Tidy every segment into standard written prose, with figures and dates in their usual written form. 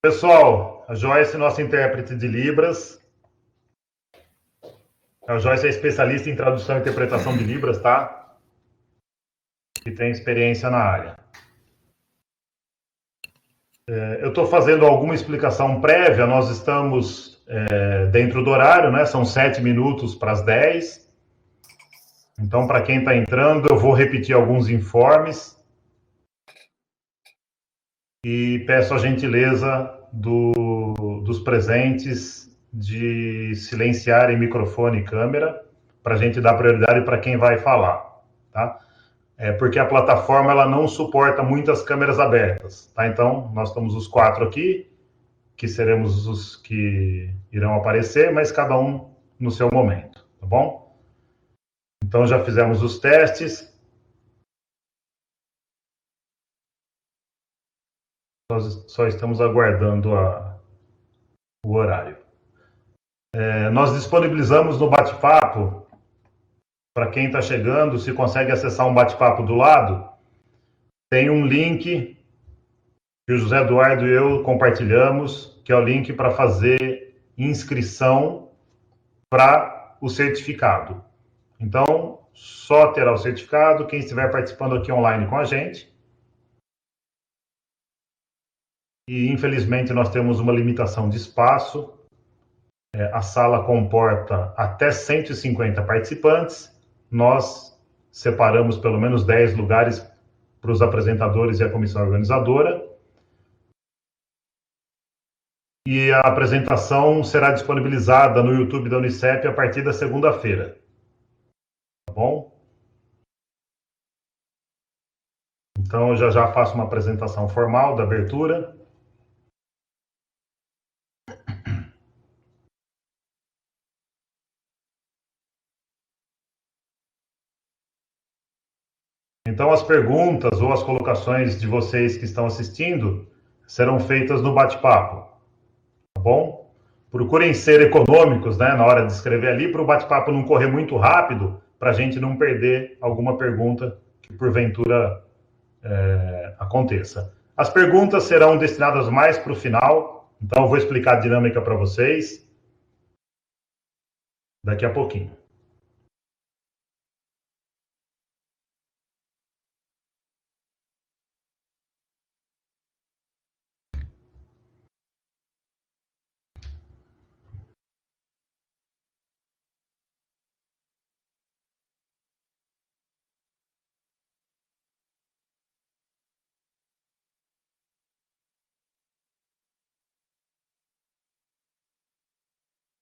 Pessoal, a Joyce, nossa intérprete de Libras. A Joyce é especialista em tradução e interpretação de Libras, tá? E tem experiência na área. Eu estou fazendo alguma explicação prévia, nós estamos dentro do horário, né? São 7 minutos para as 10. Então, para quem está entrando, eu vou repetir alguns informes e peço a gentileza dos presentes de silenciarem microfone e câmera para a gente dar prioridade para quem vai falar, tá? Porque a plataforma ela não suporta muitas câmeras abertas, tá? Então, nós estamos os 4 aqui, que seremos os que irão aparecer, mas cada um no seu momento, tá bom? Então, já fizemos os testes. Nós só estamos aguardando o horário. Nós disponibilizamos no bate-papo, para quem está chegando, se consegue acessar um bate-papo do lado, tem um link que o José Eduardo e eu compartilhamos, que é o link para fazer inscrição para o certificado. Então, só terá o certificado quem estiver participando aqui online com a gente. E, infelizmente, nós temos uma limitação de espaço. A sala comporta até 150 participantes. Nós separamos pelo menos 10 lugares para os apresentadores e a comissão organizadora. E a apresentação será disponibilizada no YouTube da Unicep a partir da segunda-feira. Tá bom? Então, eu já faço uma apresentação formal da abertura. Então, as perguntas ou as colocações de vocês que estão assistindo serão feitas no bate-papo, tá bom? Procurem ser econômicos, né, na hora de escrever ali, para o bate-papo não correr muito rápido, para a gente não perder alguma pergunta que porventura aconteça. As perguntas serão destinadas mais para o final, então eu vou explicar a dinâmica para vocês daqui a pouquinho.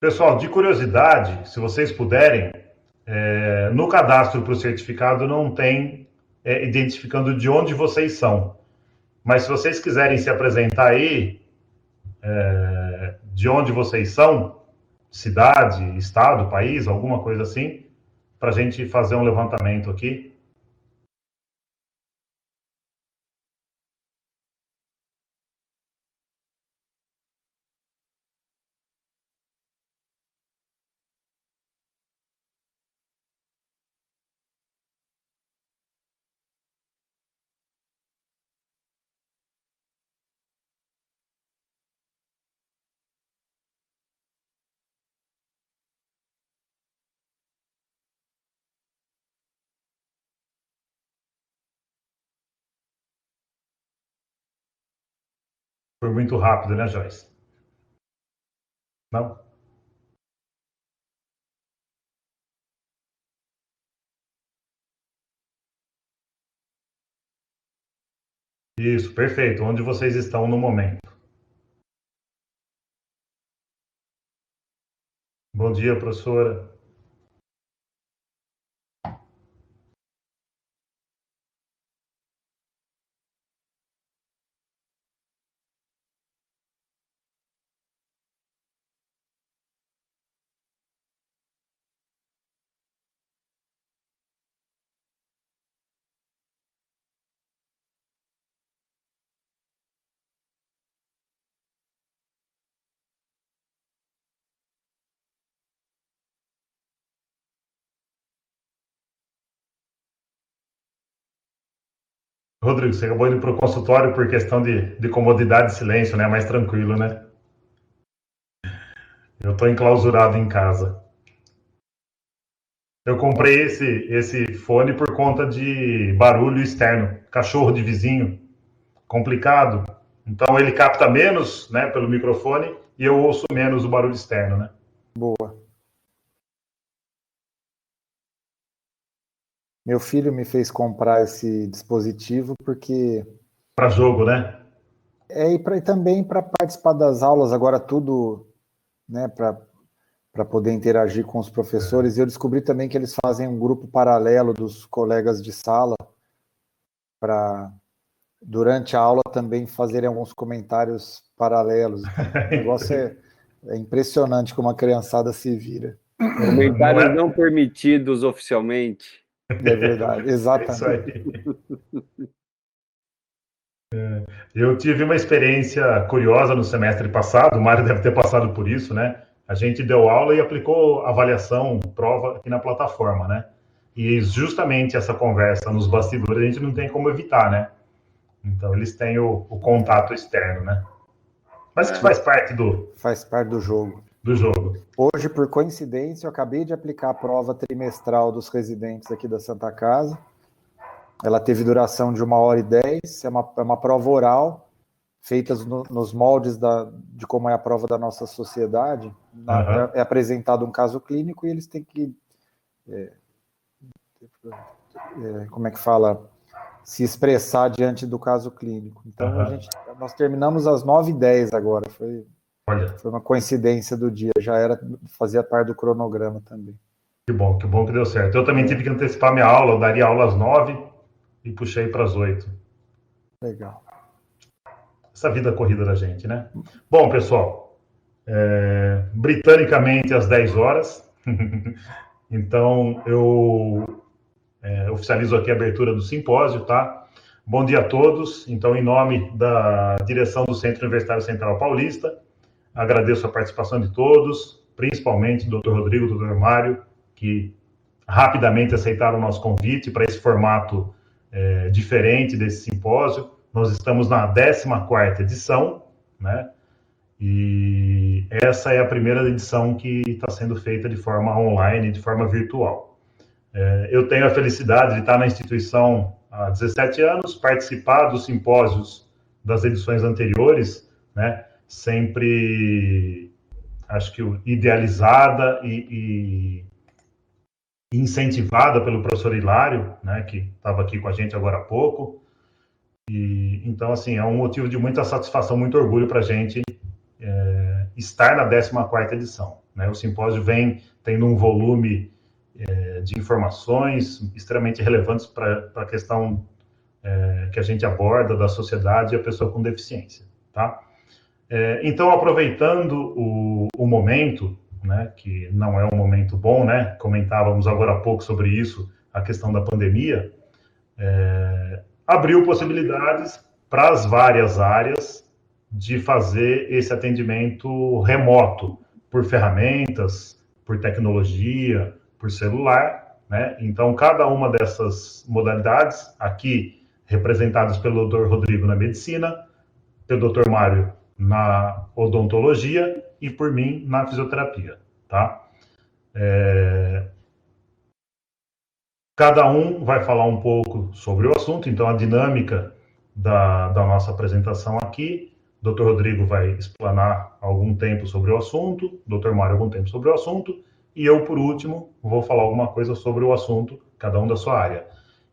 Pessoal, de curiosidade, se vocês puderem, no cadastro para o certificado não tem identificando de onde vocês são. Mas se vocês quiserem se apresentar aí, de onde vocês são, cidade, estado, país, alguma coisa assim, para a gente fazer um levantamento aqui. Foi muito rápido, né, Joyce? Não? Isso, perfeito. Onde vocês estão no momento? Bom dia, professora. Rodrigo, você acabou indo para o consultório por questão de comodidade e silêncio, né? Mais tranquilo, né? Eu estou enclausurado em casa. Eu comprei Nossa, esse fone por conta de barulho externo, cachorro de vizinho, complicado. Então ele capta menos, né, pelo microfone e eu ouço menos o barulho externo, né? boa. Meu filho me fez comprar esse dispositivo porque Para jogo, né? e também para participar das aulas, agora tudo, né, para poder interagir com os professores. E eu descobri também que eles fazem um grupo paralelo dos colegas de sala para, durante a aula, também fazerem alguns comentários paralelos. Então, o negócio é impressionante como a criançada se vira. Não Comentários é? não permitidos oficialmente. É verdade, É isso exatamente. aí. Eu tive uma experiência curiosa no semestre passado, o Mário deve ter passado por isso, né? A gente deu aula e aplicou avaliação, prova aqui na plataforma, né? E justamente essa conversa nos bastidores a gente não tem como evitar, né? Então eles têm o contato externo, né? Mas isso faz parte Faz parte do jogo. do jogo. Hoje, por coincidência, eu acabei de aplicar a prova trimestral dos residentes aqui da Santa Casa. Ela teve duração de 1h10, é uma prova oral, feita nos moldes de como é a prova da nossa sociedade. Uhum. É apresentado um caso clínico e eles têm que, como é que fala, se expressar diante do caso clínico. Então, Uhum. nós terminamos às 9h10 agora, foi Olha, uma coincidência do dia, fazia parte do cronograma também. que bom que deu certo. Eu também tive que antecipar minha aula, eu daria aula às 9 e puxei para as 8. Legal. Essa vida corrida da gente, né? Bom, pessoal, britanicamente às 10 horas. Então, eu oficializo aqui a abertura do simpósio, tá? Bom dia a todos. Então, em nome da direção do Centro Universitário Central Paulista, agradeço a participação de todos, principalmente do Dr. Rodrigo, do Dr. Mário, que rapidamente aceitaram o nosso convite para esse formato diferente desse simpósio. Nós estamos na 14ª edição, né? E essa é a primeira edição que está sendo feita de forma online, de forma virtual. Eu tenho a felicidade de estar na instituição há 17 anos, participar dos simpósios das edições anteriores, né? Sempre, acho que idealizada e incentivada pelo professor Hilário, né? Que estava aqui com a gente agora há pouco. E então, assim, é um motivo de muita satisfação, muito orgulho para a gente estar na 14ª edição. Né? O simpósio vem tendo um volume de informações extremamente relevantes para a questão que a gente aborda da sociedade e a pessoa com deficiência. Tá? Então, aproveitando o momento, né, que não é um momento bom, né, comentávamos agora há pouco sobre isso, a questão da pandemia, abriu possibilidades para as várias áreas de fazer esse atendimento remoto, por ferramentas, por tecnologia, por celular, né? Então, cada uma dessas modalidades, aqui representadas pelo Dr. Rodrigo na medicina, pelo Dr. Mário na odontologia e por mim na fisioterapia, tá? Cada um vai falar um pouco sobre o assunto, então a dinâmica da nossa apresentação aqui. O Dr. Rodrigo vai explanar algum tempo sobre o assunto, o Dr. Mário algum tempo sobre o assunto, e eu, por último, vou falar alguma coisa sobre o assunto, cada um da sua área.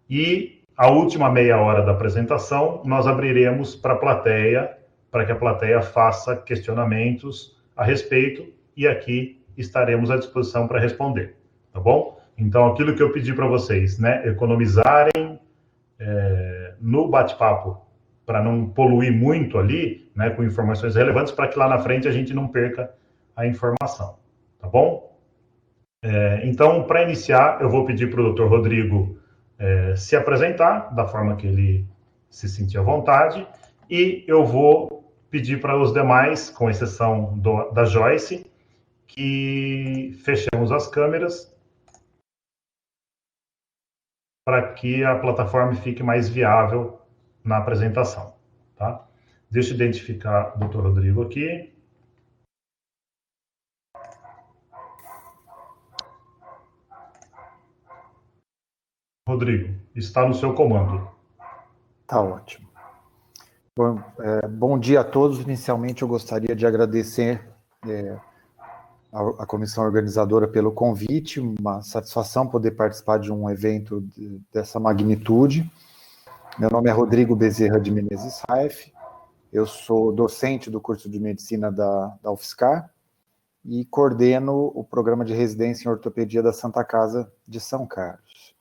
E a última meia hora da apresentação, nós abriremos para a plateia, para que a plateia faça questionamentos a respeito, e aqui estaremos à disposição para responder, tá bom? Então, aquilo que eu pedi para vocês, né, economizarem no bate-papo, para não poluir muito ali, né, com informações relevantes, para que lá na frente a gente não perca a informação, tá bom? Então, para iniciar, eu vou pedir para o Dr. Rodrigo se apresentar da forma que ele se sentir à vontade, e eu vou pedir para os demais, com exceção da Joyce, que fechemos as câmeras para que a plataforma fique mais viável na apresentação, tá? Deixa eu identificar o Dr. Rodrigo aqui. Rodrigo, está no seu comando. Tá ótimo. Bom dia a todos. Inicialmente, eu gostaria de agradecer a comissão organizadora pelo convite. Uma satisfação poder participar de um evento dessa magnitude. Meu nome é Rodrigo Bezerra de Menezes Raif. Eu sou docente do curso de medicina da UFSCar e coordeno o programa de residência em ortopedia da Santa Casa de São Carlos.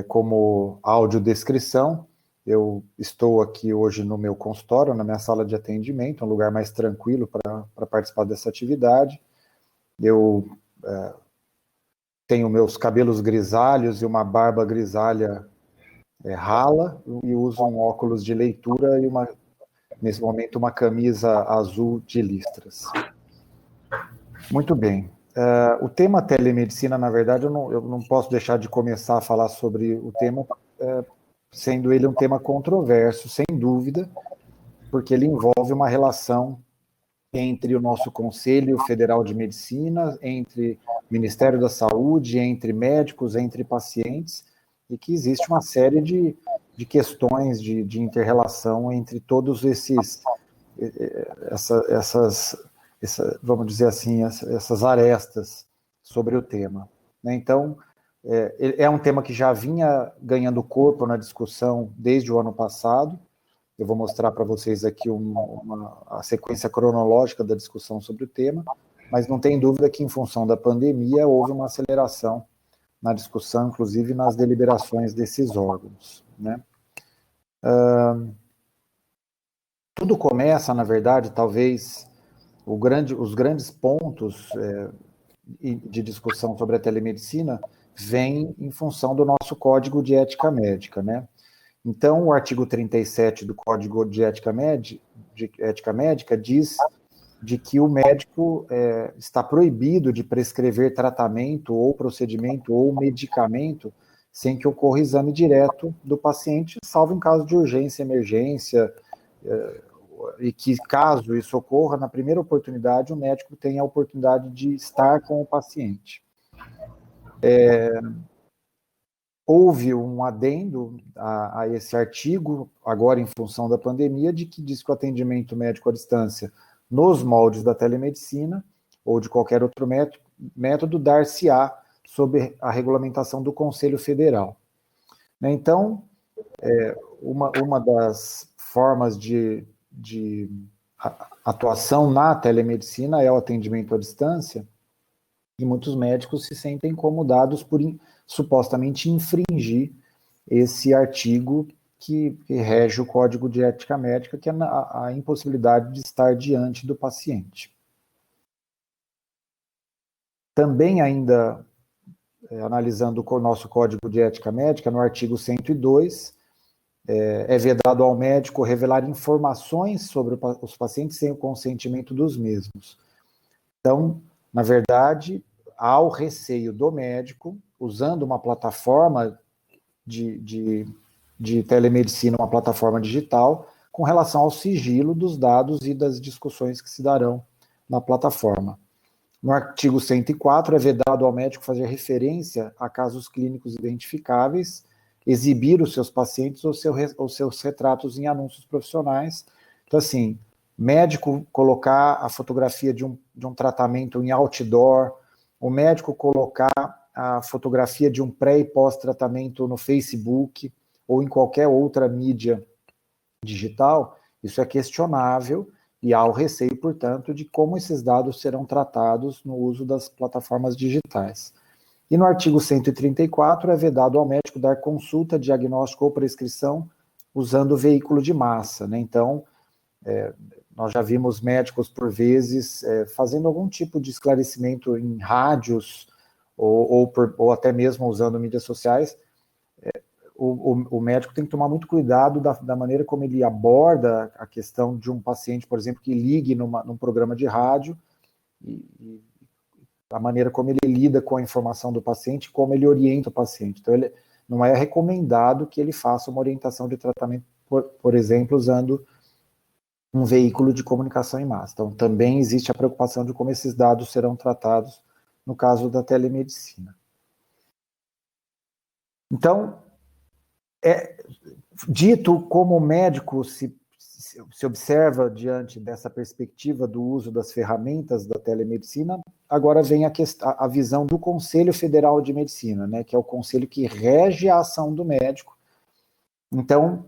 Como audiodescrição, eu estou aqui hoje no meu consultório, na minha sala de atendimento, um lugar mais tranquilo para participar dessa atividade. Eu tenho meus cabelos grisalhos e uma barba grisalha rala, e uso um óculos de leitura e, nesse momento, uma camisa azul de listras. Muito bem. O tema telemedicina, na verdade, eu não posso deixar de começar a falar sobre o tema, sendo ele um tema controverso, sem dúvida, porque ele envolve uma relação entre o nosso Conselho Federal de Medicina, entre o Ministério da Saúde, entre médicos, entre pacientes, e que existe uma série de questões de inter-relação entre todos vamos dizer assim, essas arestas sobre o tema. Então, é um tema que já vinha ganhando corpo na discussão desde o ano passado. Eu vou mostrar para vocês aqui a sequência cronológica da discussão sobre o tema, mas não tem dúvida que, em função da pandemia, houve uma aceleração na discussão, inclusive nas deliberações desses órgãos, né? Tudo começa, na verdade, talvez, os grandes pontos de discussão sobre a telemedicina vêm em função do nosso Código de Ética Médica, né? Então, o artigo 37 do Código de Ética Médica diz de que o médico está proibido de prescrever tratamento ou procedimento ou medicamento sem que ocorra exame direto do paciente, salvo em caso de urgência, emergência, e que, caso isso ocorra, na primeira oportunidade, o médico tem a oportunidade de estar com o paciente. Houve um adendo a esse artigo, agora em função da pandemia, de que diz que o atendimento médico à distância, nos moldes da telemedicina, ou de qualquer outro método, dar-se-á sob a regulamentação do Conselho Federal. Então, uma das formas de atuação na telemedicina é o atendimento à distância, e muitos médicos se sentem incomodados por supostamente infringir esse artigo que rege o Código de Ética Médica, que é a impossibilidade de estar diante do paciente. Também ainda, analisando o nosso Código de Ética Médica, no artigo 102, é vedado ao médico revelar informações sobre os pacientes sem o consentimento dos mesmos. Então, na verdade, há o receio do médico, usando uma plataforma de telemedicina, uma plataforma digital, com relação ao sigilo dos dados e das discussões que se darão na plataforma. No artigo 104, é vedado ao médico fazer referência a casos clínicos identificáveis, exibir os seus pacientes ou seus retratos em anúncios profissionais. Então, assim, médico colocar a fotografia de um tratamento em outdoor, o médico colocar a fotografia de um pré- e pós-tratamento no Facebook ou em qualquer outra mídia digital, isso é questionável e há o receio, portanto, de como esses dados serão tratados no uso das plataformas digitais. E no artigo 134 é vedado ao médico dar consulta, diagnóstico ou prescrição usando veículo de massa, né? Então, nós já vimos médicos, por vezes, fazendo algum tipo de esclarecimento em rádios ou até mesmo usando mídias sociais. O médico tem que tomar muito cuidado da maneira como ele aborda a questão de um paciente, por exemplo, que ligue num programa de rádio e a maneira como ele lida com a informação do paciente, como ele orienta o paciente. Então, não é recomendado que ele faça uma orientação de tratamento, por exemplo, usando um veículo de comunicação em massa. Então, também existe a preocupação de como esses dados serão tratados no caso da telemedicina. Então, dito como o médico se observa diante dessa perspectiva do uso das ferramentas da telemedicina, agora vem a visão do Conselho Federal de Medicina, né, que é o conselho que rege a ação do médico. Então,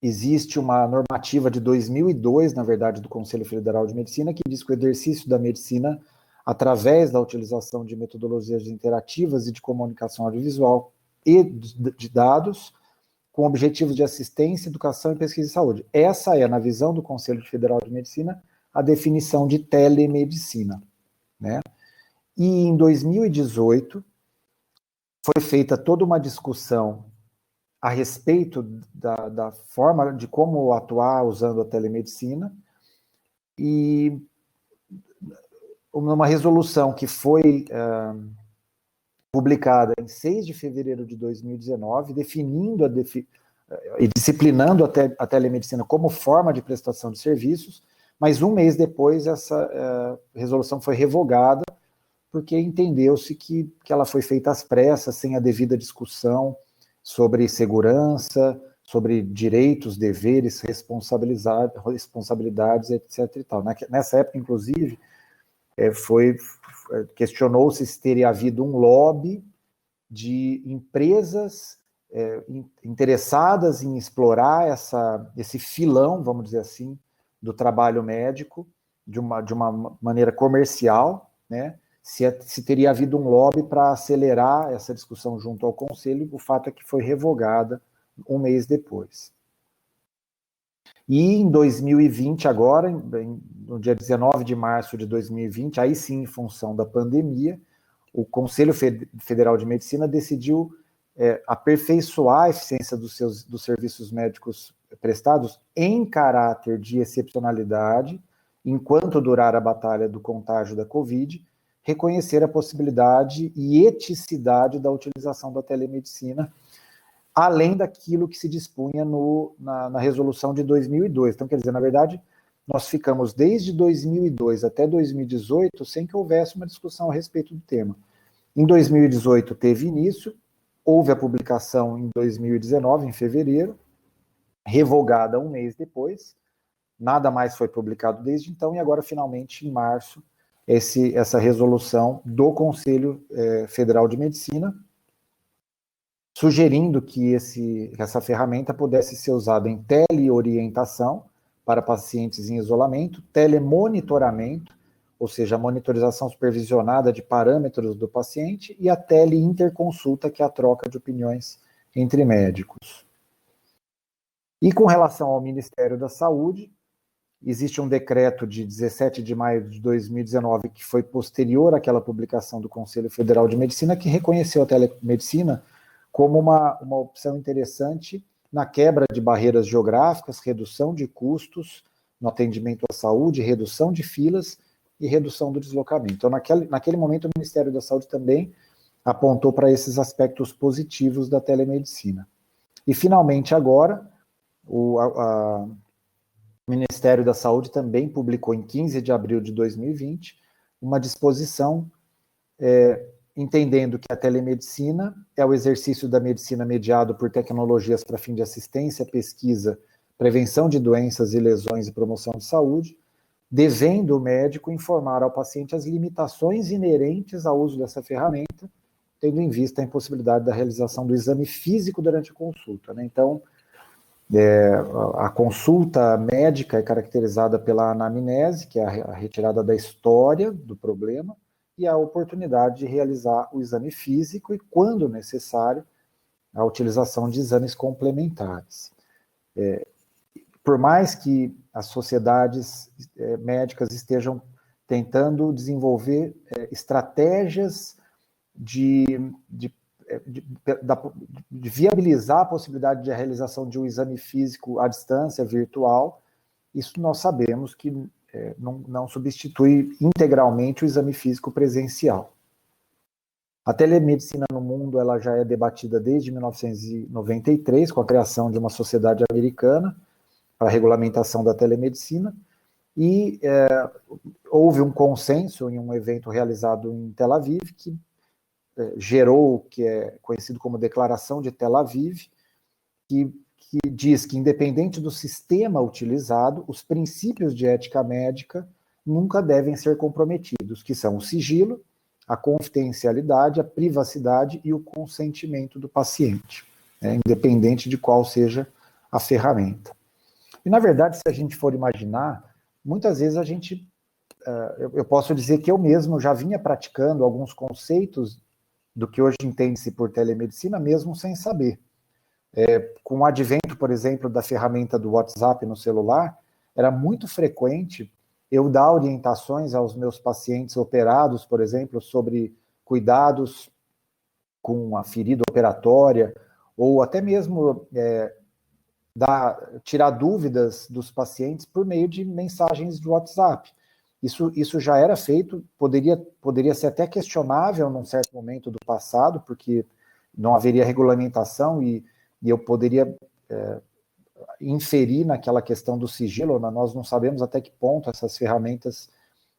existe uma normativa de 2002, na verdade, do Conselho Federal de Medicina, que diz que o exercício da medicina, através da utilização de metodologias interativas e de comunicação audiovisual e de dados, com objetivos de assistência, educação e pesquisa em saúde. Essa é, na visão do Conselho Federal de Medicina, a definição de telemedicina, né? E em 2018, foi feita toda uma discussão a respeito da forma de como atuar usando a telemedicina, e uma resolução que foi publicada em 6 de fevereiro de 2019, definindo e disciplinando a telemedicina como forma de prestação de serviços, mas um mês depois essa resolução foi revogada, porque entendeu-se que ela foi feita às pressas, sem a devida discussão sobre segurança, sobre direitos, deveres, responsabilidades, etc. E tal. Nessa época, inclusive, questionou-se se teria havido um lobby de empresas interessadas em explorar esse filão, vamos dizer assim, do trabalho médico de uma maneira comercial, né? Se teria havido um lobby para acelerar essa discussão junto ao Conselho. O fato é que foi revogada um mês depois. E em 2020, agora, no dia 19 de março de 2020, aí sim, em função da pandemia, o Conselho Federal de Medicina decidiu aperfeiçoar a eficiência dos serviços médicos prestados em caráter de excepcionalidade, enquanto durar a batalha do contágio da Covid, reconhecer a possibilidade e eticidade da utilização da telemedicina, além daquilo que se dispunha na resolução de 2002. Então, quer dizer, na verdade, nós ficamos desde 2002 até 2018 sem que houvesse uma discussão a respeito do tema. Em 2018 teve início, houve a publicação em 2019, em fevereiro, revogada um mês depois, nada mais foi publicado desde então, e agora, finalmente, em março, essa resolução do Conselho Federal de Medicina, sugerindo que essa ferramenta pudesse ser usada em teleorientação para pacientes em isolamento, telemonitoramento, ou seja, a monitorização supervisionada de parâmetros do paciente, e a teleinterconsulta, que é a troca de opiniões entre médicos. E com relação ao Ministério da Saúde, existe um decreto de 17 de maio de 2019, que foi posterior àquela publicação do Conselho Federal de Medicina, que reconheceu a telemedicina como uma opção interessante na quebra de barreiras geográficas, redução de custos no atendimento à saúde, redução de filas e redução do deslocamento. Então, naquele momento, o Ministério da Saúde também apontou para esses aspectos positivos da telemedicina. E, finalmente, agora, o Ministério da Saúde também publicou, em 15 de abril de 2020, uma disposição entendendo que a telemedicina é o exercício da medicina mediado por tecnologias para fim de assistência, pesquisa, prevenção de doenças e lesões e promoção de saúde, devendo o médico informar ao paciente as limitações inerentes ao uso dessa ferramenta, tendo em vista a impossibilidade da realização do exame físico durante a consulta, né? Então, a consulta médica é caracterizada pela anamnese, que é a retirada da história do problema, e a oportunidade de realizar o exame físico e, quando necessário, a utilização de exames complementares. Por mais que as sociedades médicas estejam tentando desenvolver estratégias de viabilizar a possibilidade de realização de um exame físico à distância, virtual, isso nós sabemos que não substitui integralmente o exame físico presencial. A telemedicina no mundo ela já é debatida desde 1993, com a criação de uma sociedade americana para a regulamentação da telemedicina, e houve um consenso em um evento realizado em Tel Aviv, que gerou o que é conhecido como Declaração de Tel Aviv, que diz que, independente do sistema utilizado, os princípios de ética médica nunca devem ser comprometidos, que são o sigilo, a confidencialidade, a privacidade e o consentimento do paciente, independente de qual seja a ferramenta. E, na verdade, se a gente for imaginar, muitas vezes eu posso dizer que eu mesmo já vinha praticando alguns conceitos do que hoje entende-se por telemedicina, mesmo sem saber. Com o advento, por exemplo, da ferramenta do WhatsApp no celular, era muito frequente eu dar orientações aos meus pacientes operados, por exemplo, sobre cuidados com a ferida operatória, ou até mesmo tirar dúvidas dos pacientes por meio de mensagens de WhatsApp. Isso já era feito, poderia ser até questionável num certo momento do passado, porque não haveria regulamentação e eu poderia inferir naquela questão do sigilo, nós não sabemos até que ponto essas ferramentas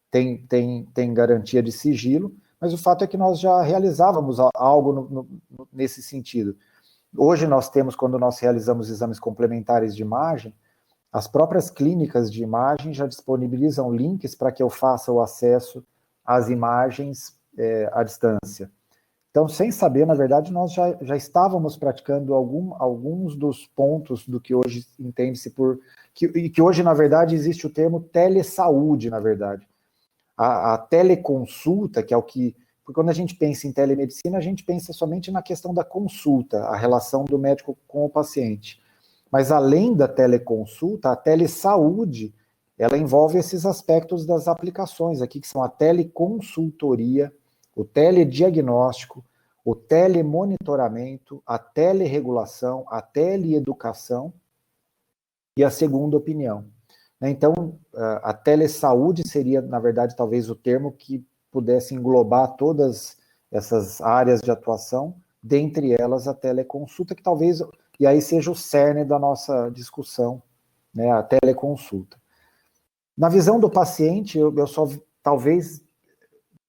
têm garantia de sigilo, mas o fato é que nós já realizávamos algo nesse sentido. Hoje nós temos, quando nós realizamos exames complementares de imagem, as próprias clínicas de imagem já disponibilizam links para que eu faça o acesso às imagens à distância. Então, sem saber, na verdade, nós já estávamos praticando alguns dos pontos do que hoje entende-se que hoje, na verdade, existe o termo telesaúde, na verdade. A teleconsulta, que é o que... Porque quando a gente pensa em telemedicina, a gente pensa somente na questão da consulta, a relação do médico com o paciente. Mas, além da teleconsulta, a telesaúde, ela envolve esses aspectos das aplicações aqui, que são a teleconsultoria, o telediagnóstico, o telemonitoramento, a teleregulação, a teleeducação e a segunda opinião. Então, a telesaúde seria, na verdade, talvez o termo que pudesse englobar todas essas áreas de atuação, dentre elas a teleconsulta, que talvez, e aí seja o cerne da nossa discussão, a teleconsulta. Na visão do paciente, eu só, talvez,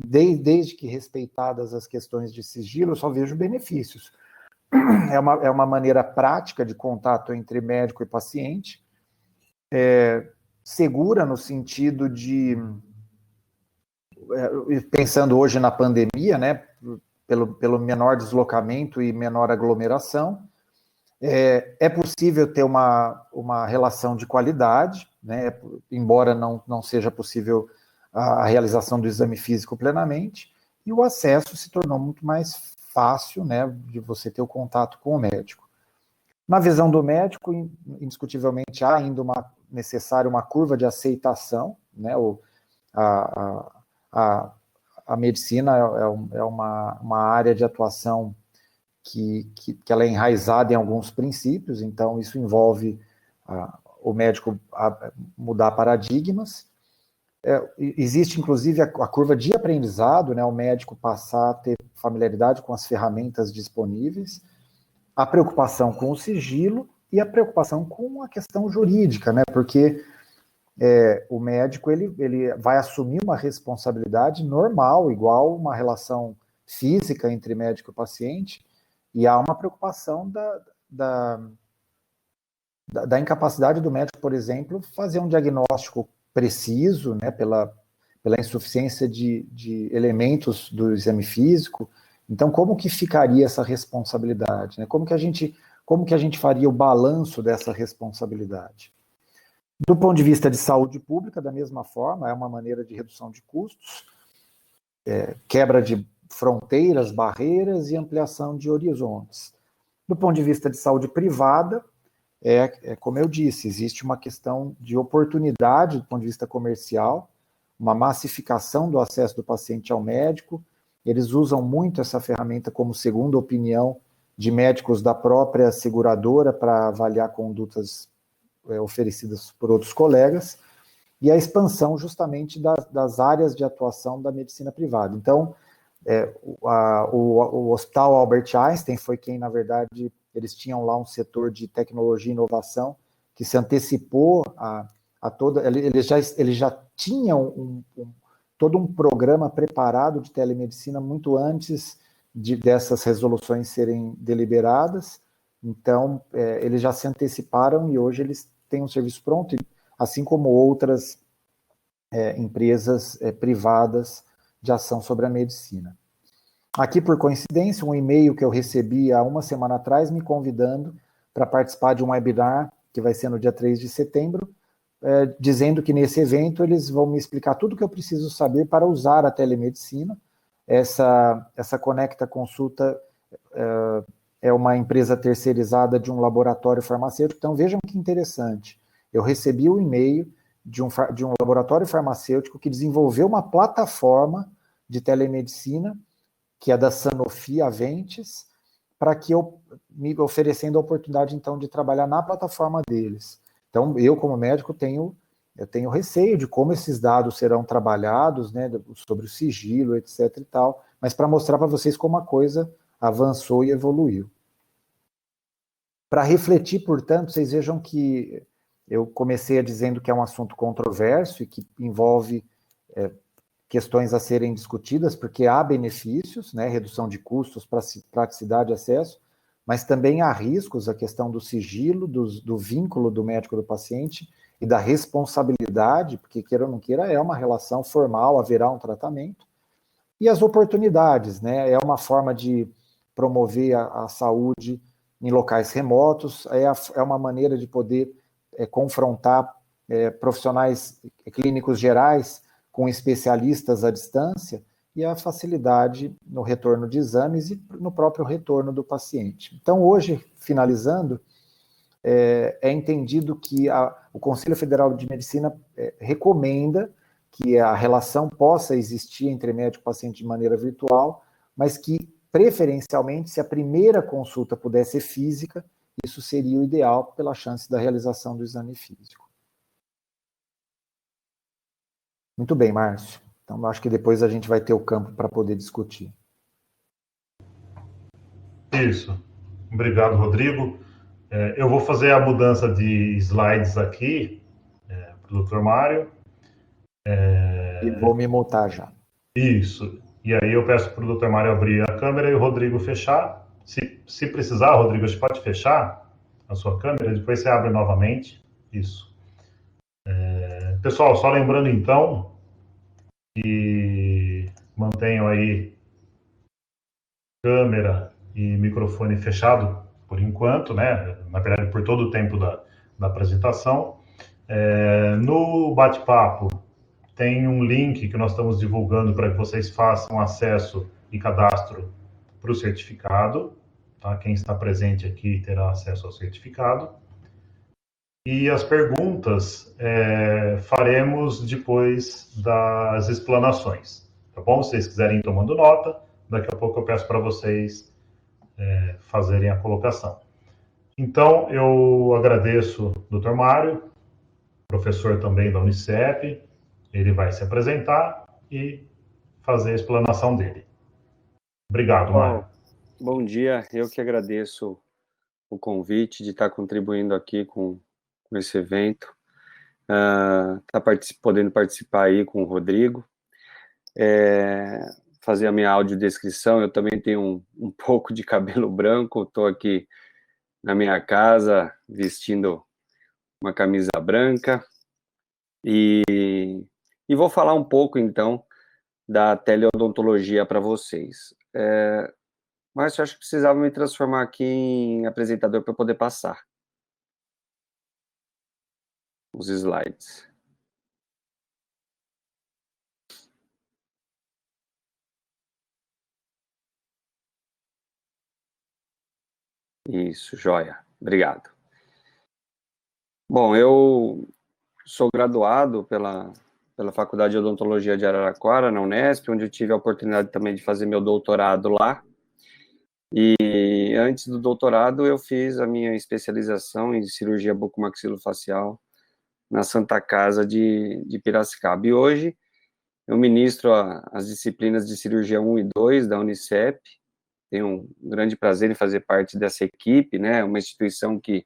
desde que respeitadas as questões de sigilo, eu só vejo benefícios. É uma maneira prática de contato entre médico e paciente, segura no sentido de, pensando hoje na pandemia, pelo menor deslocamento e menor aglomeração, é possível ter uma relação de qualidade, embora não seja possível a realização do exame físico plenamente, e o acesso se tornou muito mais fácil, de você ter o contato com o médico. Na visão do médico, indiscutivelmente há ainda necessária uma curva de aceitação, a medicina é uma área de atuação que ela é enraizada em alguns princípios, então isso envolve o médico mudar paradigmas. Existe, inclusive, a curva de aprendizado, o médico passar a ter familiaridade com as ferramentas disponíveis, a preocupação com o sigilo e a preocupação com a questão jurídica, porque o médico ele vai assumir uma responsabilidade normal, igual uma relação física entre médico e paciente, e há uma preocupação da incapacidade do médico, por exemplo, fazer um diagnóstico preciso, pela insuficiência de elementos do exame físico. Então, como que ficaria essa responsabilidade? Como que a gente faria o balanço dessa responsabilidade? Do ponto de vista de saúde pública, da mesma forma, é uma maneira de redução de custos, quebra de fronteiras, barreiras e ampliação de horizontes. Do ponto de vista de saúde privada, como eu disse, existe uma questão de oportunidade do ponto de vista comercial, uma massificação do acesso do paciente ao médico. Eles usam muito essa ferramenta como segunda opinião de médicos da própria seguradora para avaliar condutas oferecidas por outros colegas, e a expansão justamente das áreas de atuação da medicina privada. Então, O Hospital Albert Einstein foi quem, na verdade, eles tinham lá um setor de tecnologia e inovação que se antecipou a toda... Eles já tinham todo um programa preparado de telemedicina muito antes dessas resoluções serem deliberadas. Então, eles já se anteciparam e hoje eles têm um serviço pronto, assim como outras empresas privadas de ação sobre a medicina. Aqui, por coincidência, um e-mail que eu recebi há uma semana atrás me convidando para participar de um webinar que vai ser no dia 3 de setembro, dizendo que nesse evento eles vão me explicar tudo o que eu preciso saber para usar a telemedicina. Essa Conecta Consulta é uma empresa terceirizada de um laboratório farmacêutico. Então, vejam que interessante. Eu recebi um e-mail de um laboratório farmacêutico que desenvolveu uma plataforma de telemedicina, que é da Sanofi Aventis, para que me oferecendo a oportunidade, então, de trabalhar na plataforma deles. Então, eu, como médico, tenho receio de como esses dados serão trabalhados, né, sobre o sigilo, etc. e tal, mas para mostrar para vocês como a coisa avançou e evoluiu. Para refletir, portanto, vocês vejam que eu comecei dizendo que é um assunto controverso e que envolve questões a serem discutidas, porque há benefícios, né, redução de custos, praticidade e acesso, mas também há riscos, a questão do sigilo, do vínculo do médico do paciente e da responsabilidade, porque queira ou não queira, é uma relação formal, haverá um tratamento, e as oportunidades, né, é uma forma de promover a saúde em locais remotos, é uma maneira de poder confrontar profissionais clínicos gerais com especialistas à distância, e a facilidade no retorno de exames e no próprio retorno do paciente. Então, hoje, finalizando, é entendido que o Conselho Federal de Medicina recomenda que a relação possa existir entre médico e paciente de maneira virtual, mas que, preferencialmente, se a primeira consulta pudesse ser física, isso seria o ideal pela chance da realização do exame físico. Muito bem, Márcio. Então, acho que depois a gente vai ter o campo para poder discutir. Isso. Obrigado, Rodrigo. Eu vou fazer a mudança de slides aqui para o Dr. Mário. E vou me mutar já. Isso. E aí eu peço para o Dr. Mário abrir a câmera e o Rodrigo fechar. Se precisar, Rodrigo, você pode fechar a sua câmera, depois você abre novamente. Isso. Pessoal, só lembrando então que mantenham aí câmera e microfone fechado por enquanto, né? Na verdade, por todo o tempo da apresentação. No bate-papo, tem um link que nós estamos divulgando para que vocês façam acesso e cadastro para o certificado. Tá? Quem está presente aqui terá acesso ao certificado. E as perguntas faremos depois das explanações. Tá bom? Se vocês quiserem ir tomando nota, daqui a pouco eu peço para vocês fazerem a colocação. Então, eu agradeço o Dr. Mário, professor também da Unicep. Ele vai se apresentar e fazer a explanação dele. Obrigado, Mário. Bom dia, eu que agradeço o convite de estar contribuindo aqui com esse evento, podendo participar aí com o Rodrigo, fazer a minha audiodescrição. Eu também tenho um pouco de cabelo branco, estou aqui na minha casa vestindo uma camisa branca e vou falar um pouco então da teleodontologia para vocês. Mas eu acho que precisava me transformar aqui em apresentador para poder passar os slides. Isso, joia. Obrigado. Bom, eu sou graduado pela Faculdade de Odontologia de Araraquara, na Unesp, onde eu tive a oportunidade também de fazer meu doutorado lá. E antes do doutorado, eu fiz a minha especialização em cirurgia bucomaxilofacial na Santa Casa de Piracicaba. E hoje, eu ministro as disciplinas de cirurgia 1 e 2 da Unicep, tenho um grande prazer em fazer parte dessa equipe, né, uma instituição que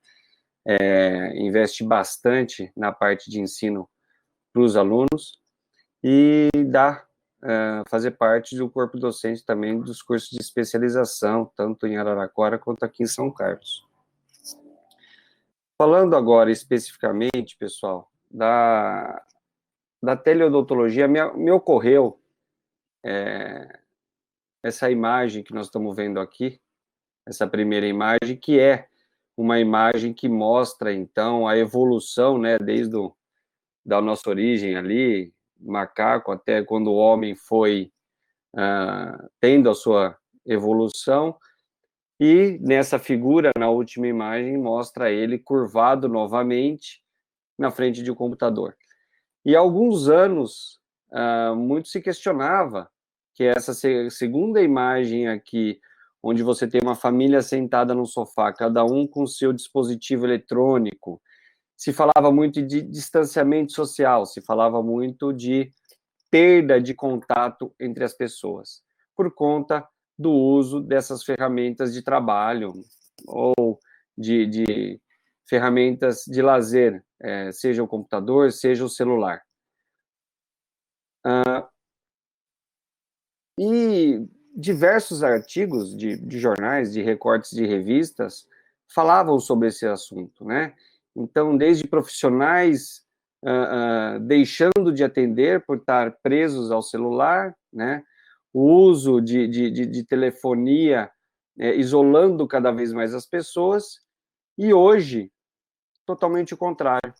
investe bastante na parte de ensino para os alunos, e fazer parte do corpo docente também dos cursos de especialização, tanto em Araraquara quanto aqui em São Carlos. Falando agora especificamente, pessoal, da teleodontologia, me ocorreu essa imagem que nós estamos vendo aqui, essa primeira imagem, que é uma imagem que mostra, então, a evolução, né, desde da nossa origem ali, macaco, até quando o homem foi tendo a sua evolução, e nessa figura, na última imagem, mostra ele curvado novamente na frente de um computador. E há alguns anos, muito se questionava que essa segunda imagem aqui, onde você tem uma família sentada no sofá, cada um com seu dispositivo eletrônico, se falava muito de distanciamento social, se falava muito de perda de contato entre as pessoas, por conta do uso dessas ferramentas de trabalho ou de ferramentas de lazer, seja o computador, seja o celular. E diversos artigos de jornais, de recortes de revistas, falavam sobre esse assunto, né? Então, desde profissionais deixando de atender por estar presos ao celular, né? O uso de telefonia isolando cada vez mais as pessoas, e hoje, totalmente o contrário,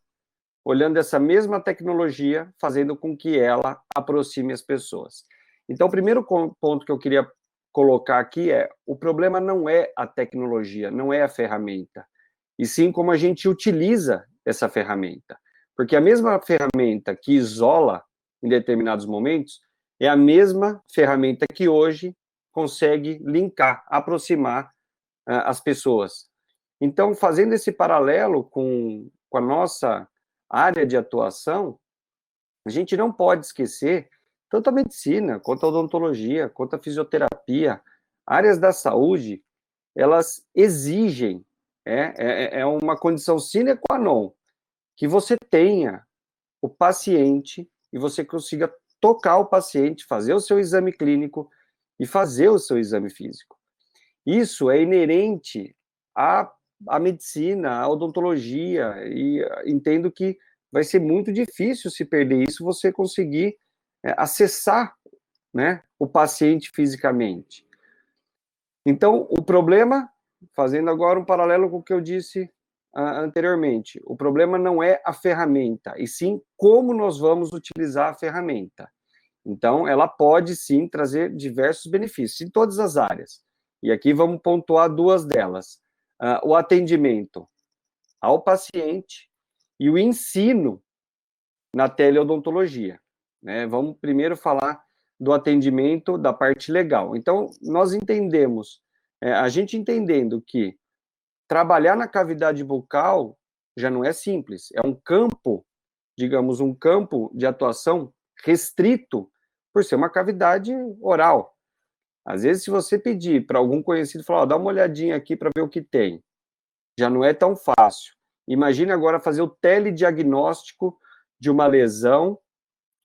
olhando essa mesma tecnologia, fazendo com que ela aproxime as pessoas. Então, o primeiro ponto que eu queria colocar aqui o problema não é a tecnologia, não é a ferramenta, e sim como a gente utiliza essa ferramenta. Porque a mesma ferramenta que isola em determinados momentos é a mesma ferramenta que hoje consegue linkar, aproximar as pessoas. Então, fazendo esse paralelo com a nossa área de atuação, a gente não pode esquecer tanto a medicina, quanto a odontologia, quanto a fisioterapia, áreas da saúde, elas exigem, é uma condição sine qua non, que você tenha o paciente e você consiga tocar o paciente, fazer o seu exame clínico e fazer o seu exame físico. Isso é inerente à medicina, à odontologia, e entendo que vai ser muito difícil se perder isso, você conseguir acessar, né, o paciente fisicamente. Então, o problema, fazendo agora um paralelo com o que eu disse anteriormente, o problema não é a ferramenta, e sim como nós vamos utilizar a ferramenta. Então, ela pode sim trazer diversos benefícios em todas as áreas. E aqui vamos pontuar duas delas. O atendimento ao paciente e o ensino na teleodontologia, né? Vamos primeiro falar do atendimento da parte legal. Então, nós entendemos, a gente entendendo que trabalhar na cavidade bucal já não é simples, é um campo, digamos, um campo de atuação restrito por ser uma cavidade oral. Às vezes, se você pedir para algum conhecido falar, dá uma olhadinha aqui para ver o que tem, já não é tão fácil. Imagine agora fazer o telediagnóstico de uma lesão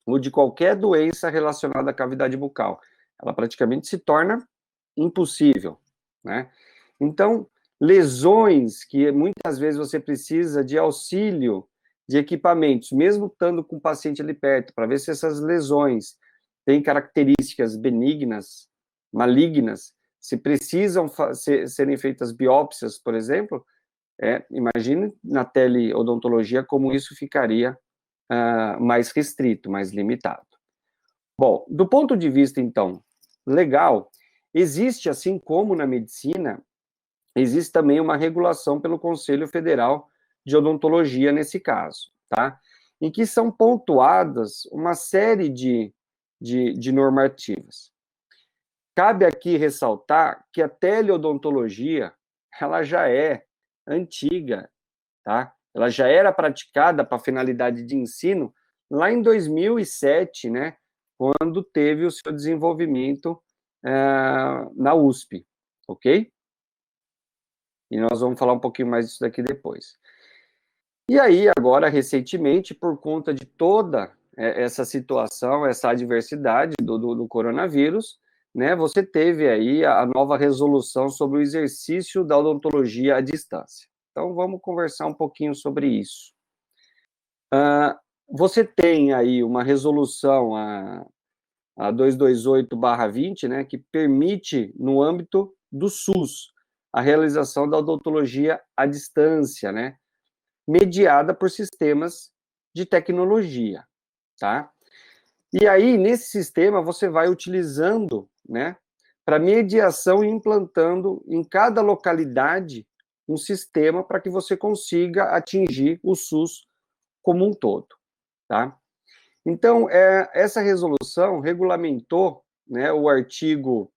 ou de qualquer doença relacionada à cavidade bucal. Ela praticamente se torna impossível, né? Então, lesões que muitas vezes você precisa de auxílio de equipamentos, mesmo estando com o paciente ali perto, para ver se essas lesões têm características benignas, malignas, se precisam serem feitas biópsias, por exemplo, imagine na teleodontologia como isso ficaria mais restrito, mais limitado. Bom, do ponto de vista, então, legal, existe, assim como na medicina, existe também uma regulação pelo Conselho Federal de Odontologia nesse caso, tá? Em que são pontuadas uma série de normativas. Cabe aqui ressaltar que a teleodontologia, ela já é antiga, tá? Ela já era praticada para finalidade de ensino lá em 2007, né? quando teve o seu desenvolvimento na USP, ok? E nós vamos falar um pouquinho mais disso daqui depois. E aí, agora, recentemente, por conta de toda essa situação, essa adversidade do coronavírus, né, você teve aí a nova resolução sobre o exercício da odontologia à distância. Então, vamos conversar um pouquinho sobre isso. Você tem aí uma resolução, a 228/20, né, que permite, no âmbito do SUS, a realização da odontologia à distância, né, mediada por sistemas de tecnologia, tá? E aí, nesse sistema, você vai utilizando, né, para mediação e implantando em cada localidade um sistema para que você consiga atingir o SUS como um todo, tá? Então, essa resolução regulamentou, né, o artigo,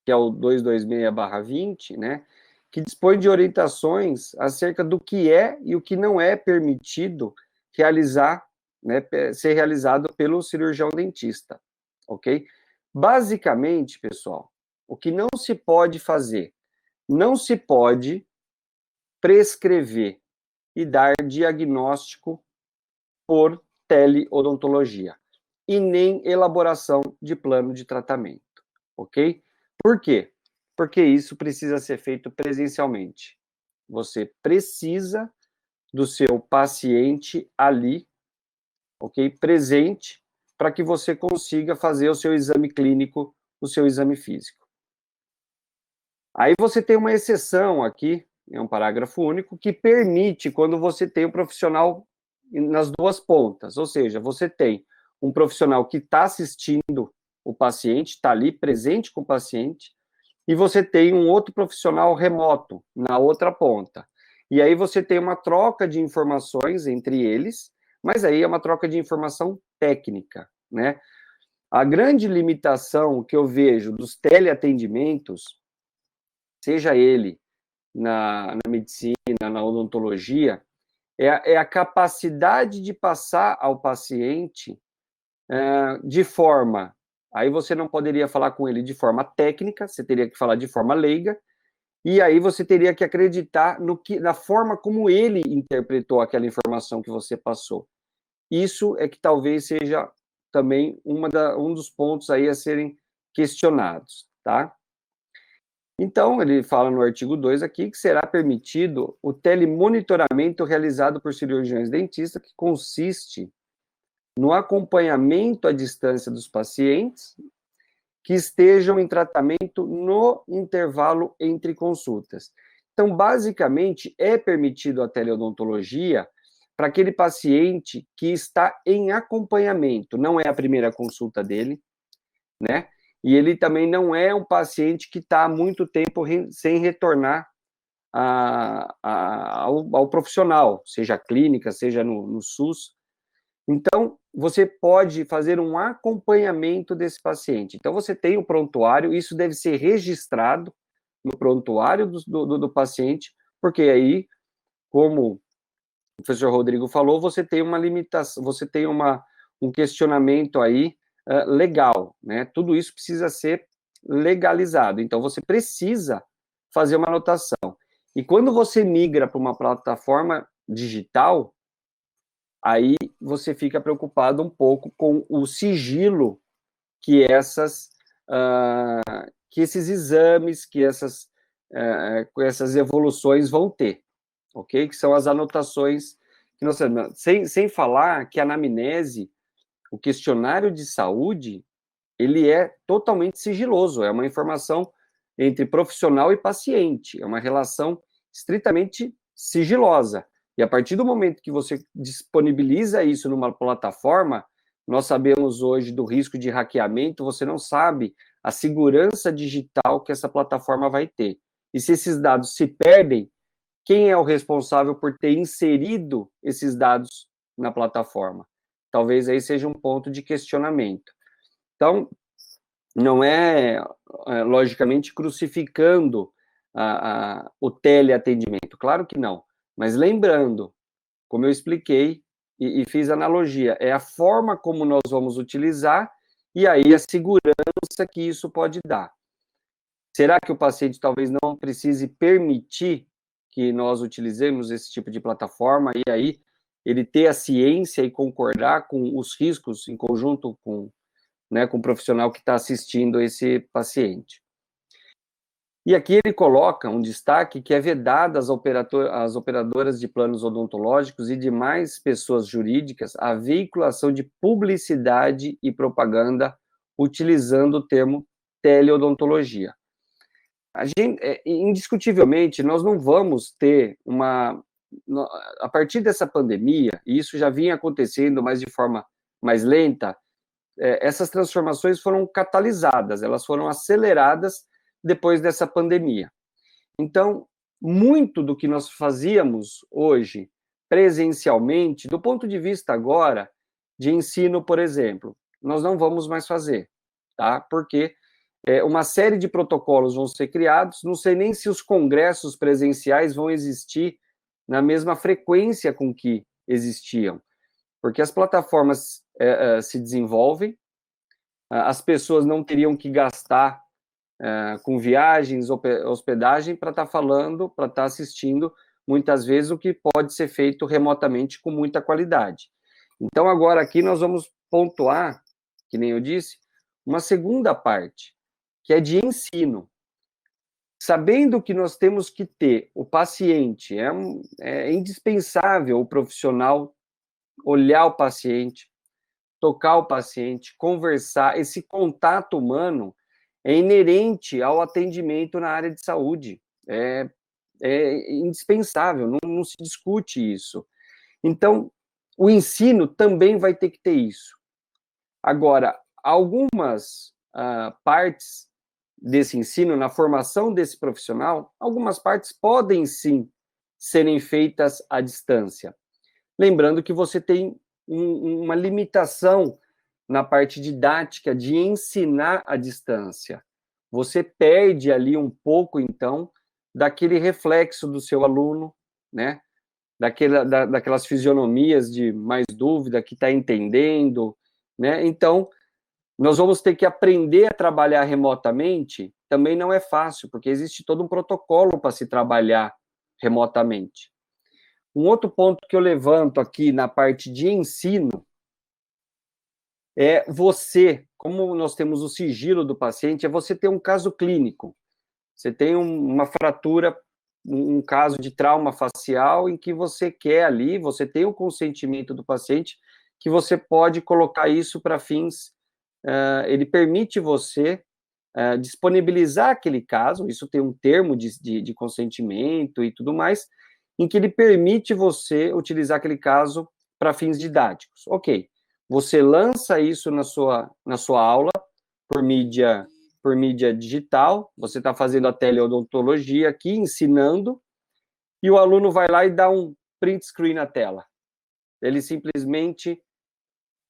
que é o 226/20, né, que dispõe de orientações acerca do que é e o que não é permitido realizar, né, ser realizado pelo cirurgião dentista, ok? Basicamente, pessoal, o que não se pode fazer, não se pode prescrever e dar diagnóstico por teleodontologia e nem elaboração de plano de tratamento, ok? Por quê? Porque isso precisa ser feito presencialmente. Você precisa do seu paciente ali, ok? Presente, para que você consiga fazer o seu exame clínico, o seu exame físico. Aí você tem uma exceção aqui, é um parágrafo único, que permite quando você tem um profissional nas duas pontas, ou seja, você tem um profissional que está assistindo o paciente, está ali presente com o paciente, e você tem um outro profissional remoto na outra ponta. E aí você tem uma troca de informações entre eles, mas aí é uma troca de informação técnica, né? A grande limitação que eu vejo dos teleatendimentos, seja ele na medicina, na odontologia, é a capacidade de passar ao paciente de forma... Aí você não poderia falar com ele de forma técnica, você teria que falar de forma leiga, e aí você teria que acreditar na forma como ele interpretou aquela informação que você passou. Isso é que talvez seja também um dos pontos aí a serem questionados, tá? Então, ele fala no artigo 2 aqui que será permitido o telemonitoramento realizado por cirurgiões dentistas, que consiste no acompanhamento à distância dos pacientes que estejam em tratamento no intervalo entre consultas. Então, basicamente, é permitido a teleodontologia para aquele paciente que está em acompanhamento, não é a primeira consulta dele, né? E ele também não é um paciente que está há muito tempo sem retornar ao profissional, seja clínica, seja no SUS. Então, você pode fazer um acompanhamento desse paciente. Então, você tem o prontuário, isso deve ser registrado no prontuário do paciente, porque aí, como o professor Rodrigo falou, você tem uma limitação, você tem um questionamento aí legal, né? Tudo isso precisa ser legalizado. Então, você precisa fazer uma anotação. E quando você migra para uma plataforma digital, aí você fica preocupado um pouco com o sigilo que esses exames, que essas evoluções vão ter, ok? Que são as anotações que nós temos. Sem falar que a anamnese, o questionário de saúde, ele é totalmente sigiloso, é uma informação entre profissional e paciente, é uma relação estritamente sigilosa. E a partir do momento que você disponibiliza isso numa plataforma, nós sabemos hoje do risco de hackeamento, você não sabe a segurança digital que essa plataforma vai ter. E se esses dados se perdem, quem é o responsável por ter inserido esses dados na plataforma? Talvez aí seja um ponto de questionamento. Então, não logicamente, crucificando o teleatendimento, claro que não, mas lembrando, como eu expliquei e fiz analogia, é a forma como nós vamos utilizar e aí a segurança que isso pode dar. Será que o paciente talvez não precise permitir que nós utilizemos esse tipo de plataforma, e aí ele ter a ciência e concordar com os riscos em conjunto com, né, com o profissional que está assistindo esse paciente? E aqui ele coloca um destaque que é vedado às operadoras de planos odontológicos e demais pessoas jurídicas a veiculação de publicidade e propaganda utilizando o termo teleodontologia. Indiscutivelmente, nós não vamos ter a partir dessa pandemia, e isso já vinha acontecendo, mas de forma mais lenta, essas transformações foram catalisadas, elas foram aceleradas depois dessa pandemia. Então, muito do que nós fazíamos hoje presencialmente, do ponto de vista agora de ensino, por exemplo, nós não vamos mais fazer, tá? Porque uma série de protocolos vão ser criados, não sei nem se os congressos presenciais vão existir na mesma frequência com que existiam, porque as plataformas se desenvolvem, as pessoas não teriam que gastar com viagens, hospedagem, para estar falando, para estar assistindo, muitas vezes, o que pode ser feito remotamente com muita qualidade. Então, agora aqui nós vamos pontuar, que nem eu disse, uma segunda parte, que é de ensino. Sabendo que nós temos que ter o paciente, é indispensável o profissional olhar o paciente, tocar o paciente, conversar, esse contato humano é inerente ao atendimento na área de saúde, é indispensável, não se discute isso. Então, o ensino também vai ter que ter isso. Agora, algumas partes desse ensino, na formação desse profissional, algumas partes podem sim serem feitas à distância. Lembrando que você tem uma limitação na parte didática de ensinar à distância. Você perde ali um pouco, então, daquele reflexo do seu aluno, né? Daquelas fisionomias de mais dúvida, que está entendendo, né? Então, nós vamos ter que aprender a trabalhar remotamente, também não é fácil, porque existe todo um protocolo para se trabalhar remotamente. Um outro ponto que eu levanto aqui na parte de ensino é você, como nós temos o sigilo do paciente, é você ter um caso clínico. Você tem uma fratura, um caso de trauma facial em que você quer ali, você tem o consentimento do paciente, que você pode colocar isso para fins, ele permite você disponibilizar aquele caso, isso tem um termo de consentimento e tudo mais, em que ele permite você utilizar aquele caso para fins didáticos. Ok, você lança isso na sua aula por mídia digital, você está fazendo a teleodontologia aqui, ensinando, e o aluno vai lá e dá um print screen na tela. Ele simplesmente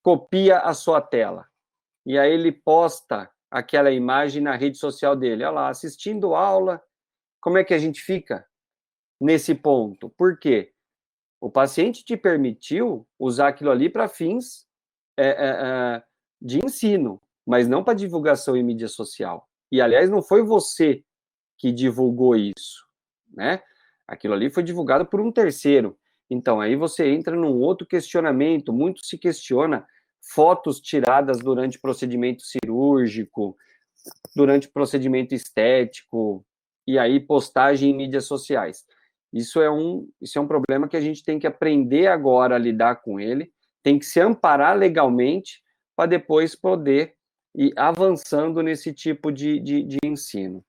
copia a sua tela. E aí ele posta aquela imagem na rede social dele. Olha lá, assistindo aula, como é que a gente fica nesse ponto? Por quê? O paciente te permitiu usar aquilo ali para fins de ensino, mas não para divulgação em mídia social. E, aliás, não foi você que divulgou isso, né? Aquilo ali foi divulgado por um terceiro. Então, aí você entra num outro questionamento, muito se questiona fotos tiradas durante procedimento cirúrgico, durante procedimento estético, e aí postagem em mídias sociais. Isso é um problema que a gente tem que aprender agora a lidar com ele, tem que se amparar legalmente para depois poder ir avançando nesse tipo de ensino.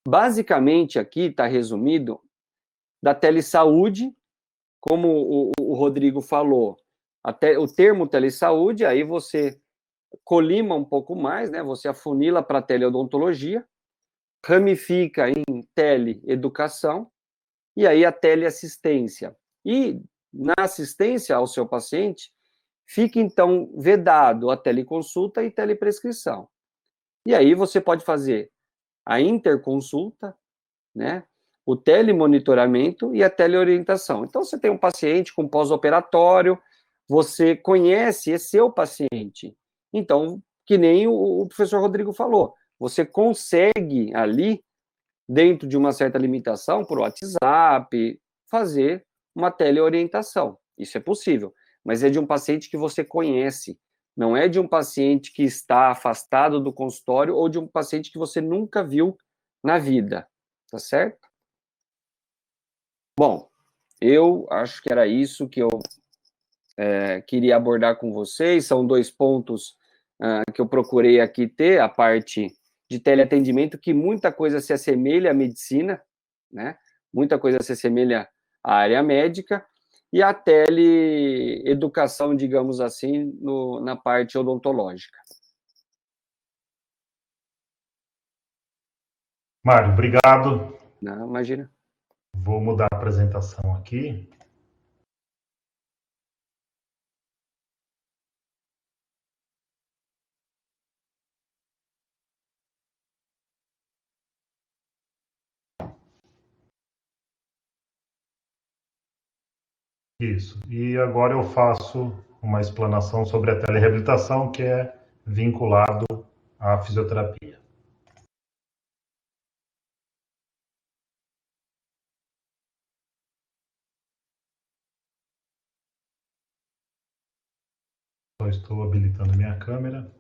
Basicamente, aqui está resumido da telesaúde, como o Rodrigo falou, o termo telesaúde, aí você colima um pouco mais, né? Você afunila para a teleodontologia, ramifica em teleeducação, e aí a teleassistência. E na assistência ao seu paciente, fica então vedado a teleconsulta e teleprescrição. E aí você pode fazer a interconsulta, né? O telemonitoramento e a teleorientação. Então, você tem um paciente com pós-operatório, você conhece esse seu paciente. Então, que nem o professor Rodrigo falou, você consegue ali, dentro de uma certa limitação, por WhatsApp, fazer uma teleorientação. Isso é possível, mas é de um paciente que você conhece, não é de um paciente que está afastado do consultório ou de um paciente que você nunca viu na vida, tá certo? Bom, eu acho que era isso que eu queria abordar com vocês. São 2 pontos que eu procurei aqui ter, a parte de teleatendimento, que muita coisa se assemelha à medicina, né? Muita coisa se assemelha à área médica, e a teleeducação, digamos assim, na parte odontológica. Mário, obrigado. Não, imagina. Vou mudar a apresentação aqui. Isso. E agora eu faço uma explanação sobre a telereabilitação, que é vinculado à fisioterapia. Só estou habilitando minha câmera.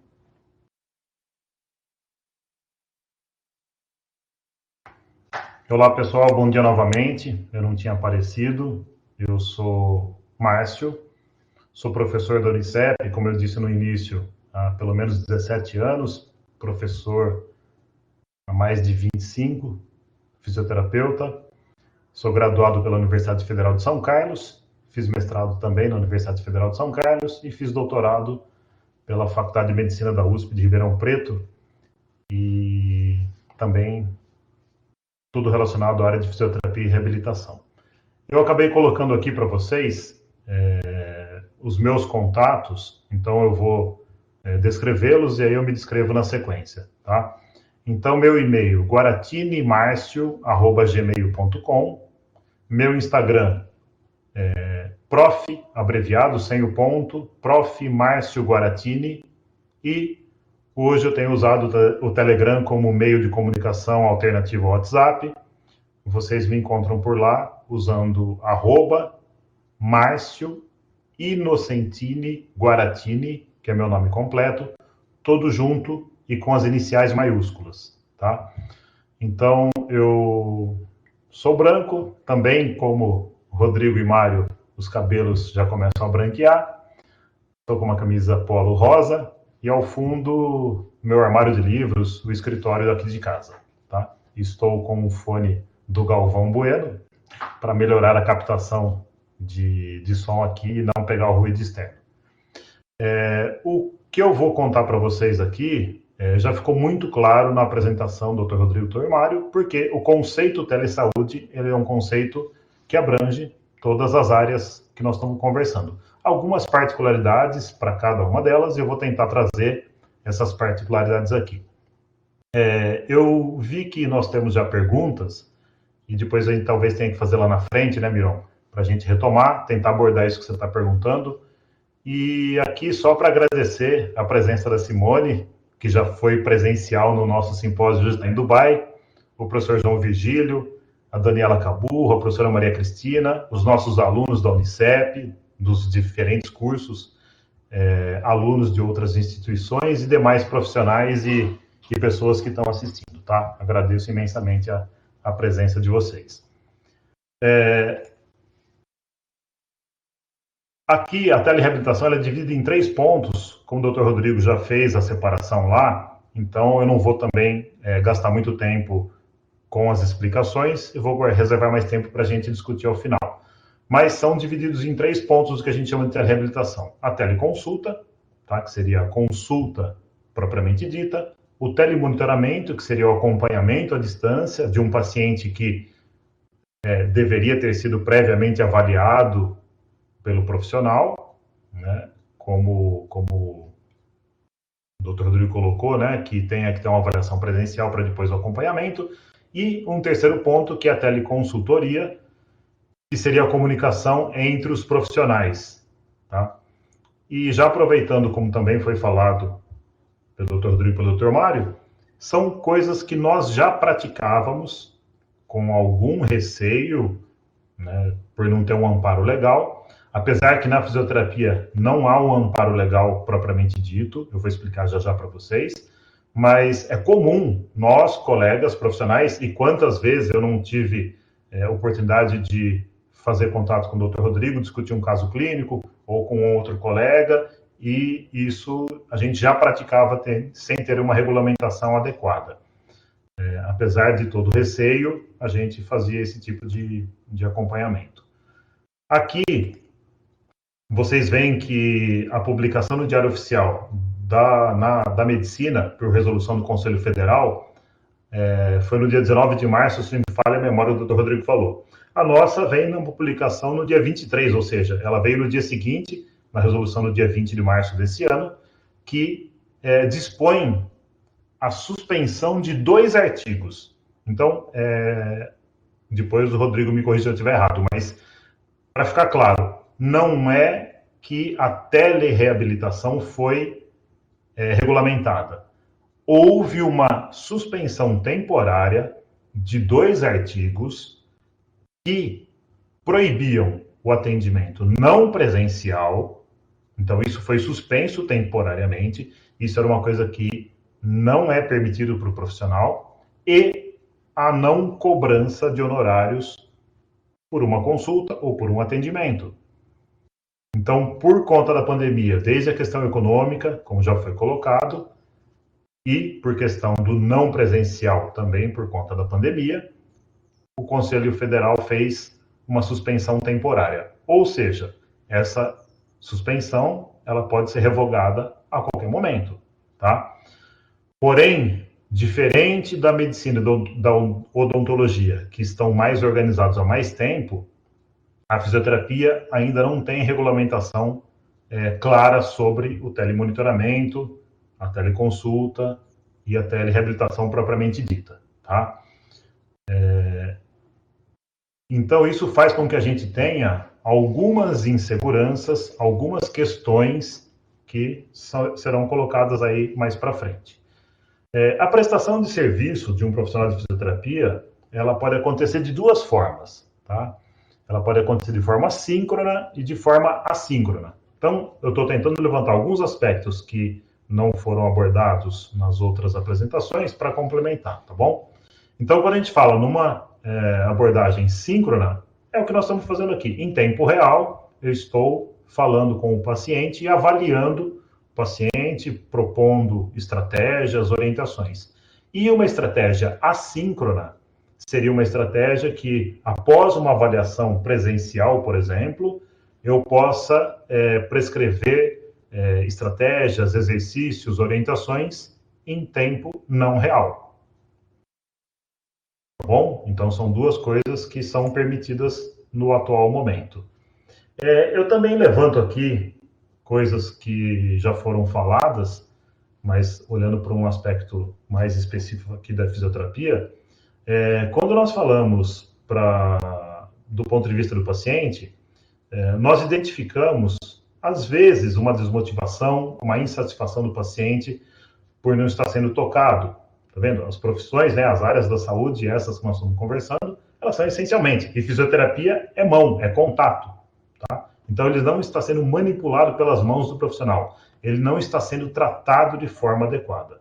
Olá, pessoal. Bom dia novamente. Eu não tinha aparecido. Eu sou Márcio. Sou professor da Unicep, como eu disse no início, há pelo menos 17 anos, professor há mais de 25, fisioterapeuta. Sou graduado pela Universidade Federal de São Carlos, fiz mestrado também na Universidade Federal de São Carlos e fiz doutorado pela Faculdade de Medicina da USP de Ribeirão Preto e também tudo relacionado à área de fisioterapia e reabilitação. Eu acabei colocando aqui para vocês os meus contatos, então eu vou descrevê-los e aí eu me descrevo na sequência, tá? Então, meu e-mail, guaratinemarcio@gmail.com, meu Instagram, prof, abreviado, sem o ponto, prof. Márcio Guaratini, e hoje eu tenho usado o Telegram como meio de comunicação alternativo ao WhatsApp. Vocês me encontram por lá usando @Márcio Inocentini Guaratini, que é meu nome completo, todo junto e com as iniciais maiúsculas, tá? Então, eu sou branco, também como Rodrigo e Mário, os cabelos já começam a branquear. Estou com uma camisa polo rosa e ao fundo, meu armário de livros, o escritório aqui de casa, tá? Estou com o fone do Galvão Bueno para melhorar a captação de som aqui e não pegar o ruído externo. O que eu vou contar para vocês aqui já ficou muito claro na apresentação do Dr. Rodrigo Tormário, porque o conceito telesaúde ele é um conceito que abrange todas as áreas que nós estamos conversando. Algumas particularidades para cada uma delas, e eu vou tentar trazer essas particularidades aqui. Eu vi que nós temos já perguntas, e depois a gente talvez tenha que fazer lá na frente, né, Miron? Para a gente retomar, tentar abordar isso que você está perguntando. E aqui, só para agradecer a presença da Simone, que já foi presencial no nosso simpósio em Dubai, o professor João Virgílio, a Daniela Caburro, a professora Maria Cristina, os nossos alunos da Unicep, dos diferentes cursos, alunos de outras instituições e demais profissionais e pessoas que estão assistindo, tá? Agradeço imensamente a presença de vocês. Aqui, a telereabilitação ela é dividida em 3 pontos, como o Dr. Rodrigo já fez a separação lá, então eu não vou também gastar muito tempo com as explicações, eu vou reservar mais tempo para a gente discutir ao final. Mas são divididos em 3 pontos que a gente chama de telereabilitação. A teleconsulta, tá, que seria a consulta propriamente dita, o telemonitoramento, que seria o acompanhamento à distância de um paciente que deveria ter sido previamente avaliado pelo profissional, né, como o Dr. Rodrigo colocou, né, que tem que ter uma avaliação presencial para depois o acompanhamento, e um terceiro ponto, que é a teleconsultoria, que seria a comunicação entre os profissionais, tá? E já aproveitando, como também foi falado pelo Dr. Rodrigo e pelo Dr. Mário, são coisas que nós já praticávamos com algum receio, né, por não ter um amparo legal, apesar que na fisioterapia não há um amparo legal propriamente dito, eu vou explicar já já para vocês, mas é comum nós, colegas profissionais, e quantas vezes eu não tive oportunidade de fazer contato com o Dr. Rodrigo, discutir um caso clínico, ou com outro colega, e isso a gente já praticava sem ter uma regulamentação adequada. Apesar de todo o receio, a gente fazia esse tipo de acompanhamento. Aqui, vocês veem que a publicação no Diário Oficial da Medicina, por resolução do Conselho Federal, foi no dia 19 de março, se não me falha a memória, o Dr. Rodrigo falou. A nossa vem na publicação no dia 23, ou seja, ela veio no dia seguinte, na resolução no dia 20 de março desse ano, que dispõe a suspensão de 2 artigos. Então, depois o Rodrigo me corrija se eu estiver errado, mas para ficar claro, não é que a telereabilitação foi regulamentada. Houve uma suspensão temporária de 2 artigos que proibiam o atendimento não presencial. Então, isso foi suspenso temporariamente. Isso era uma coisa que não é permitido para o profissional. E a não cobrança de honorários por uma consulta ou por um atendimento. Então, por conta da pandemia, desde a questão econômica, como já foi colocado, e por questão do não presencial também por conta da pandemia, o Conselho Federal fez uma suspensão temporária. Ou seja, essa suspensão ela pode ser revogada a qualquer momento, tá? Porém, diferente da medicina e da odontologia, que estão mais organizados há mais tempo, a fisioterapia ainda não tem regulamentação clara sobre o telemonitoramento, a teleconsulta e a telereabilitação propriamente dita, tá? Então, isso faz com que a gente tenha algumas inseguranças, algumas questões que serão colocadas aí mais para frente. A prestação de serviço de um profissional de fisioterapia, ela pode acontecer de 2 formas, tá? Ela pode acontecer de forma síncrona e de forma assíncrona. Então, eu estou tentando levantar alguns aspectos que não foram abordados nas outras apresentações para complementar, tá bom? Então, quando a gente fala numa abordagem síncrona, é o que nós estamos fazendo aqui. Em tempo real, eu estou falando com o paciente e avaliando o paciente, propondo estratégias, orientações. E uma estratégia assíncrona seria uma estratégia que, após uma avaliação presencial, por exemplo, eu possa prescrever estratégias, exercícios, orientações em tempo não real. Tá bom? Então, são 2 coisas que são permitidas no atual momento. Eu também levanto aqui coisas que já foram faladas, mas olhando para um aspecto mais específico aqui da fisioterapia, quando nós falamos do ponto de vista do paciente, nós identificamos, às vezes, uma desmotivação, uma insatisfação do paciente por não estar sendo tocado. Tá vendo? As profissões, né, as áreas da saúde, essas que nós estamos conversando, elas são essencialmente. E fisioterapia é mão, é contato. Tá? Então, ele não está sendo manipulado pelas mãos do profissional. Ele não está sendo tratado de forma adequada.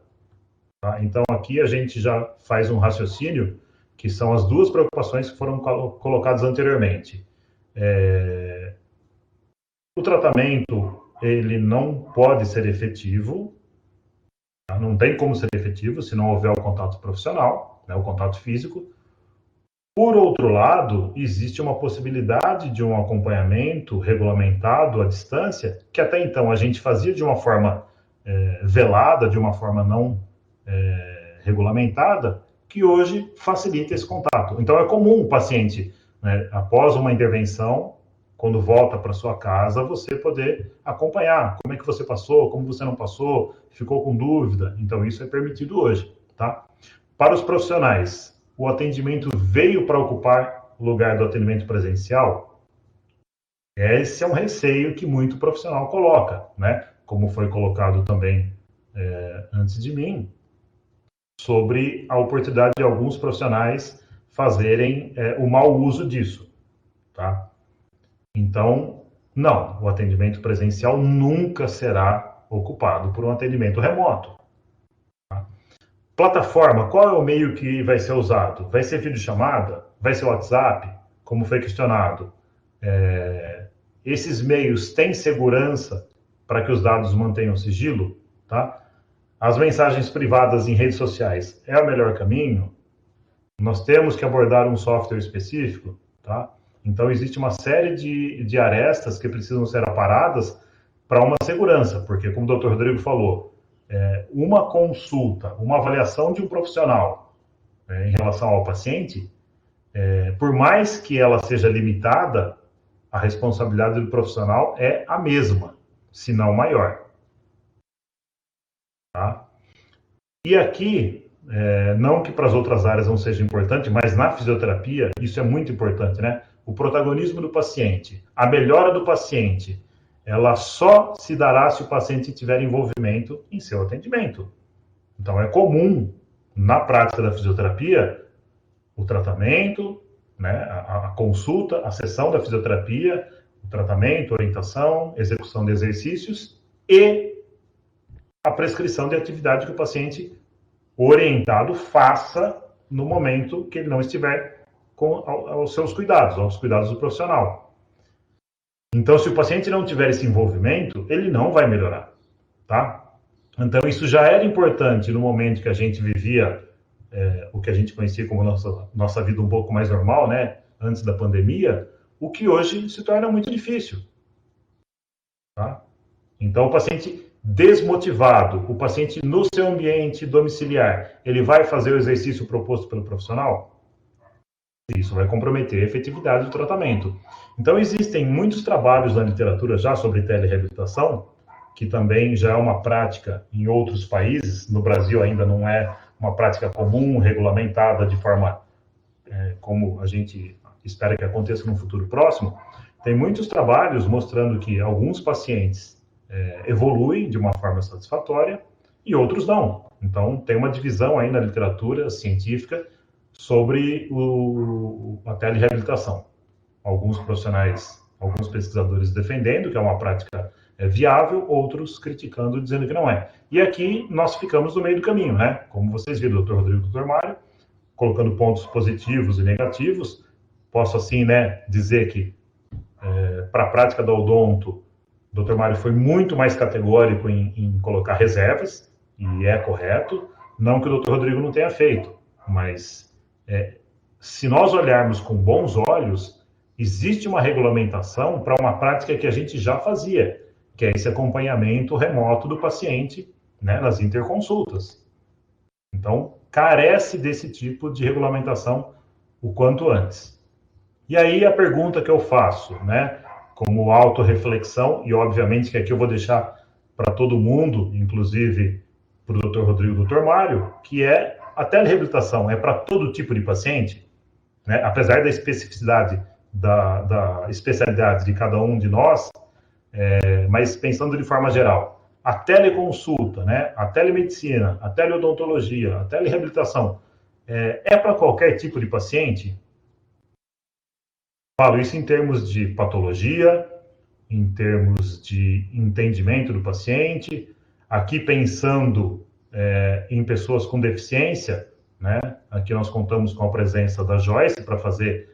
Tá? Então, aqui a gente já faz um raciocínio, que são as 2 preocupações que foram colocadas anteriormente. O tratamento, ele não pode ser efetivo, tá? Não tem como ser efetivo se não houver o contato profissional, né, o contato físico. Por outro lado, existe uma possibilidade de um acompanhamento regulamentado à distância, que até então a gente fazia de uma forma velada, de uma forma não regulamentada, que hoje facilita esse contato. Então, é comum o paciente, né, após uma intervenção, quando volta para sua casa, você poder acompanhar como é que você passou, como você não passou, ficou com dúvida. Então, isso é permitido hoje, tá? Para os profissionais, o atendimento veio para ocupar o lugar do atendimento presencial? Esse é um receio que muito profissional coloca, né? Como foi colocado também antes de mim, sobre a oportunidade de alguns profissionais fazerem o mau uso disso, tá? Então, não, o atendimento presencial nunca será ocupado por um atendimento remoto. Tá? Plataforma, qual é o meio que vai ser usado? Vai ser videochamada? Vai ser WhatsApp? Como foi questionado? Esses meios têm segurança para que os dados mantenham sigilo? Tá? As mensagens privadas em redes sociais é o melhor caminho? Nós temos que abordar um software específico? Tá? Então, existe uma série de arestas que precisam ser aparadas para uma segurança, porque, como o Dr. Rodrigo falou, uma consulta, uma avaliação de um profissional em relação ao paciente, por mais que ela seja limitada, a responsabilidade do profissional é a mesma, se não maior. Tá? E aqui, não que para as outras áreas não seja importante, mas na fisioterapia isso é muito importante, né? O protagonismo do paciente, a melhora do paciente, ela só se dará se o paciente tiver envolvimento em seu atendimento. Então, é comum, na prática da fisioterapia, o tratamento, né, a consulta, a sessão da fisioterapia, o tratamento, orientação, execução de exercícios e a prescrição de atividade que o paciente orientado faça no momento que ele não estiver aos seus cuidados, aos cuidados do profissional. Então, se o paciente não tiver esse envolvimento, ele não vai melhorar, tá? Então, isso já era importante no momento que a gente vivia o que a gente conhecia como nossa vida um pouco mais normal, né? Antes da pandemia, o que hoje se torna muito difícil, tá? Então, o paciente desmotivado, o paciente no seu ambiente domiciliar, ele vai fazer o exercício proposto pelo profissional? Isso vai comprometer a efetividade do tratamento. Então, existem muitos trabalhos na literatura já sobre telereabilitação, que também já é uma prática em outros países. No Brasil ainda não é uma prática comum, regulamentada de forma como a gente espera que aconteça no futuro próximo. Tem muitos trabalhos mostrando que alguns pacientes evoluem de uma forma satisfatória e outros não. Então, tem uma divisão aí na literatura científica sobre a telereabilitação. Alguns profissionais, alguns pesquisadores defendendo que é uma prática viável, outros criticando, dizendo que não é. E aqui nós ficamos no meio do caminho, né? Como vocês viram, Dr. Rodrigo e Dr. Mário, colocando pontos positivos e negativos. Posso, assim, né, dizer que para a prática da odonto, o Dr. Mário foi muito mais categórico em colocar reservas, e é correto. Não que o Dr. Rodrigo não tenha feito, mas se nós olharmos com bons olhos, existe uma regulamentação para uma prática que a gente já fazia, que é esse acompanhamento remoto do paciente, né, nas interconsultas. Então, carece desse tipo de regulamentação o quanto antes. E aí a pergunta que eu faço, né, como autorreflexão, e obviamente que aqui eu vou deixar para todo mundo, inclusive para o Dr. Rodrigo e o Dr. Mário, que é: a telereabilitação é para todo tipo de paciente? Né? Apesar da especificidade da especialidade de cada um de nós, mas pensando de forma geral, a teleconsulta, né, a telemedicina, a teleodontologia, a telereabilitação, é para qualquer tipo de paciente? Falo isso em termos de patologia, em termos de entendimento do paciente, aqui pensando em pessoas com deficiência, né? Aqui nós contamos com a presença da Joyce para fazer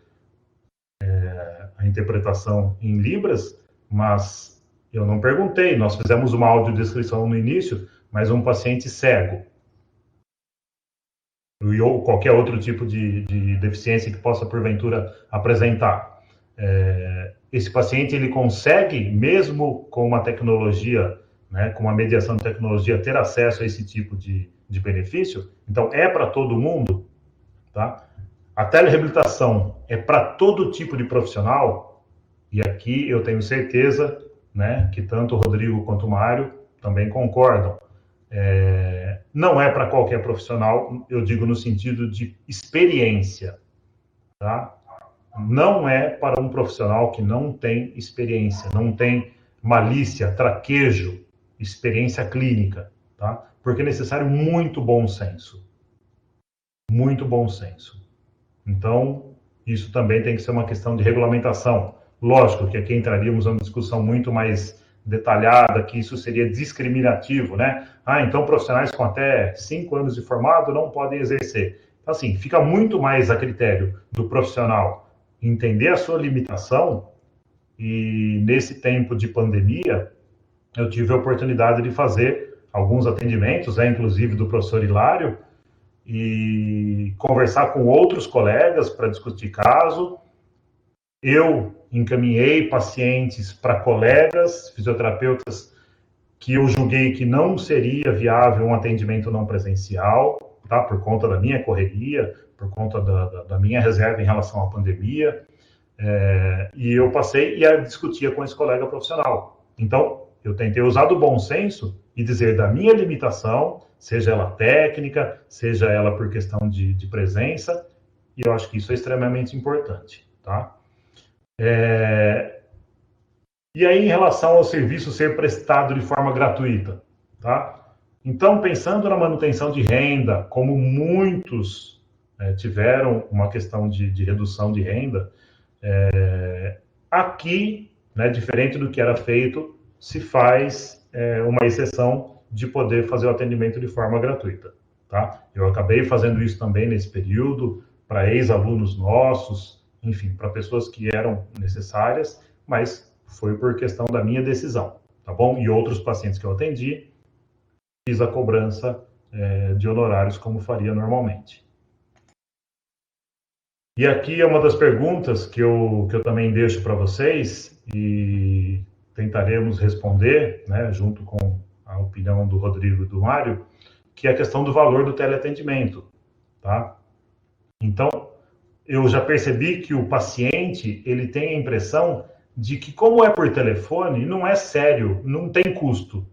a interpretação em Libras, mas eu não perguntei, nós fizemos uma audiodescrição no início, mas um paciente cego, ou qualquer outro tipo de deficiência que possa, porventura, apresentar. Esse paciente, ele consegue, mesmo com uma tecnologia, né, com uma mediação de tecnologia, ter acesso a esse tipo de benefício? Então, é para todo mundo, tá? A telereabilitação é para todo tipo de profissional, e aqui eu tenho certeza, né, que tanto o Rodrigo quanto o Mário também concordam. Não é para qualquer profissional, eu digo no sentido de experiência, tá? Não é para um profissional que não tem experiência, não tem malícia, traquejo, experiência clínica. tá? Porque é necessário muito bom senso. Muito bom senso. Então, isso também tem que ser uma questão de regulamentação. Lógico que aqui entraríamos numa discussão muito mais detalhada, que isso seria discriminativo, né? Ah, então profissionais com até 5 anos de formado não podem exercer. Assim, fica muito mais a critério do profissional entender a sua limitação, e nesse tempo de pandemia, eu tive a oportunidade de fazer alguns atendimentos, né, inclusive do professor Hilário, e conversar com outros colegas para discutir caso. Eu encaminhei pacientes para colegas, fisioterapeutas, que eu julguei que não seria viável um atendimento não presencial, tá? Por conta da minha correria, por conta da minha reserva em relação à pandemia. E eu passei e discutia com esse colega profissional. Então, eu tentei usar do bom senso e dizer da minha limitação, seja ela técnica, seja ela por questão de presença, e eu acho que isso é extremamente importante, tá? E aí, em relação ao serviço ser prestado de forma gratuita, tá? Então, pensando na manutenção de renda, como muitos tiveram uma questão de redução de renda, aqui, né, diferente do que era feito, se faz uma exceção de poder fazer o atendimento de forma gratuita, tá? Eu acabei fazendo isso também nesse período, para ex-alunos nossos, enfim, para pessoas que eram necessárias, mas foi por questão da minha decisão, tá bom? E outros pacientes que eu atendi, fiz a cobrança de honorários como faria normalmente. E aqui é uma das perguntas que eu também deixo para vocês e tentaremos responder, né, junto com a opinião do Rodrigo e do Mário, que é a questão do valor do teleatendimento, tá? Então, eu já percebi que o paciente, ele tem a impressão de que, como é por telefone, não é sério, não tem custo.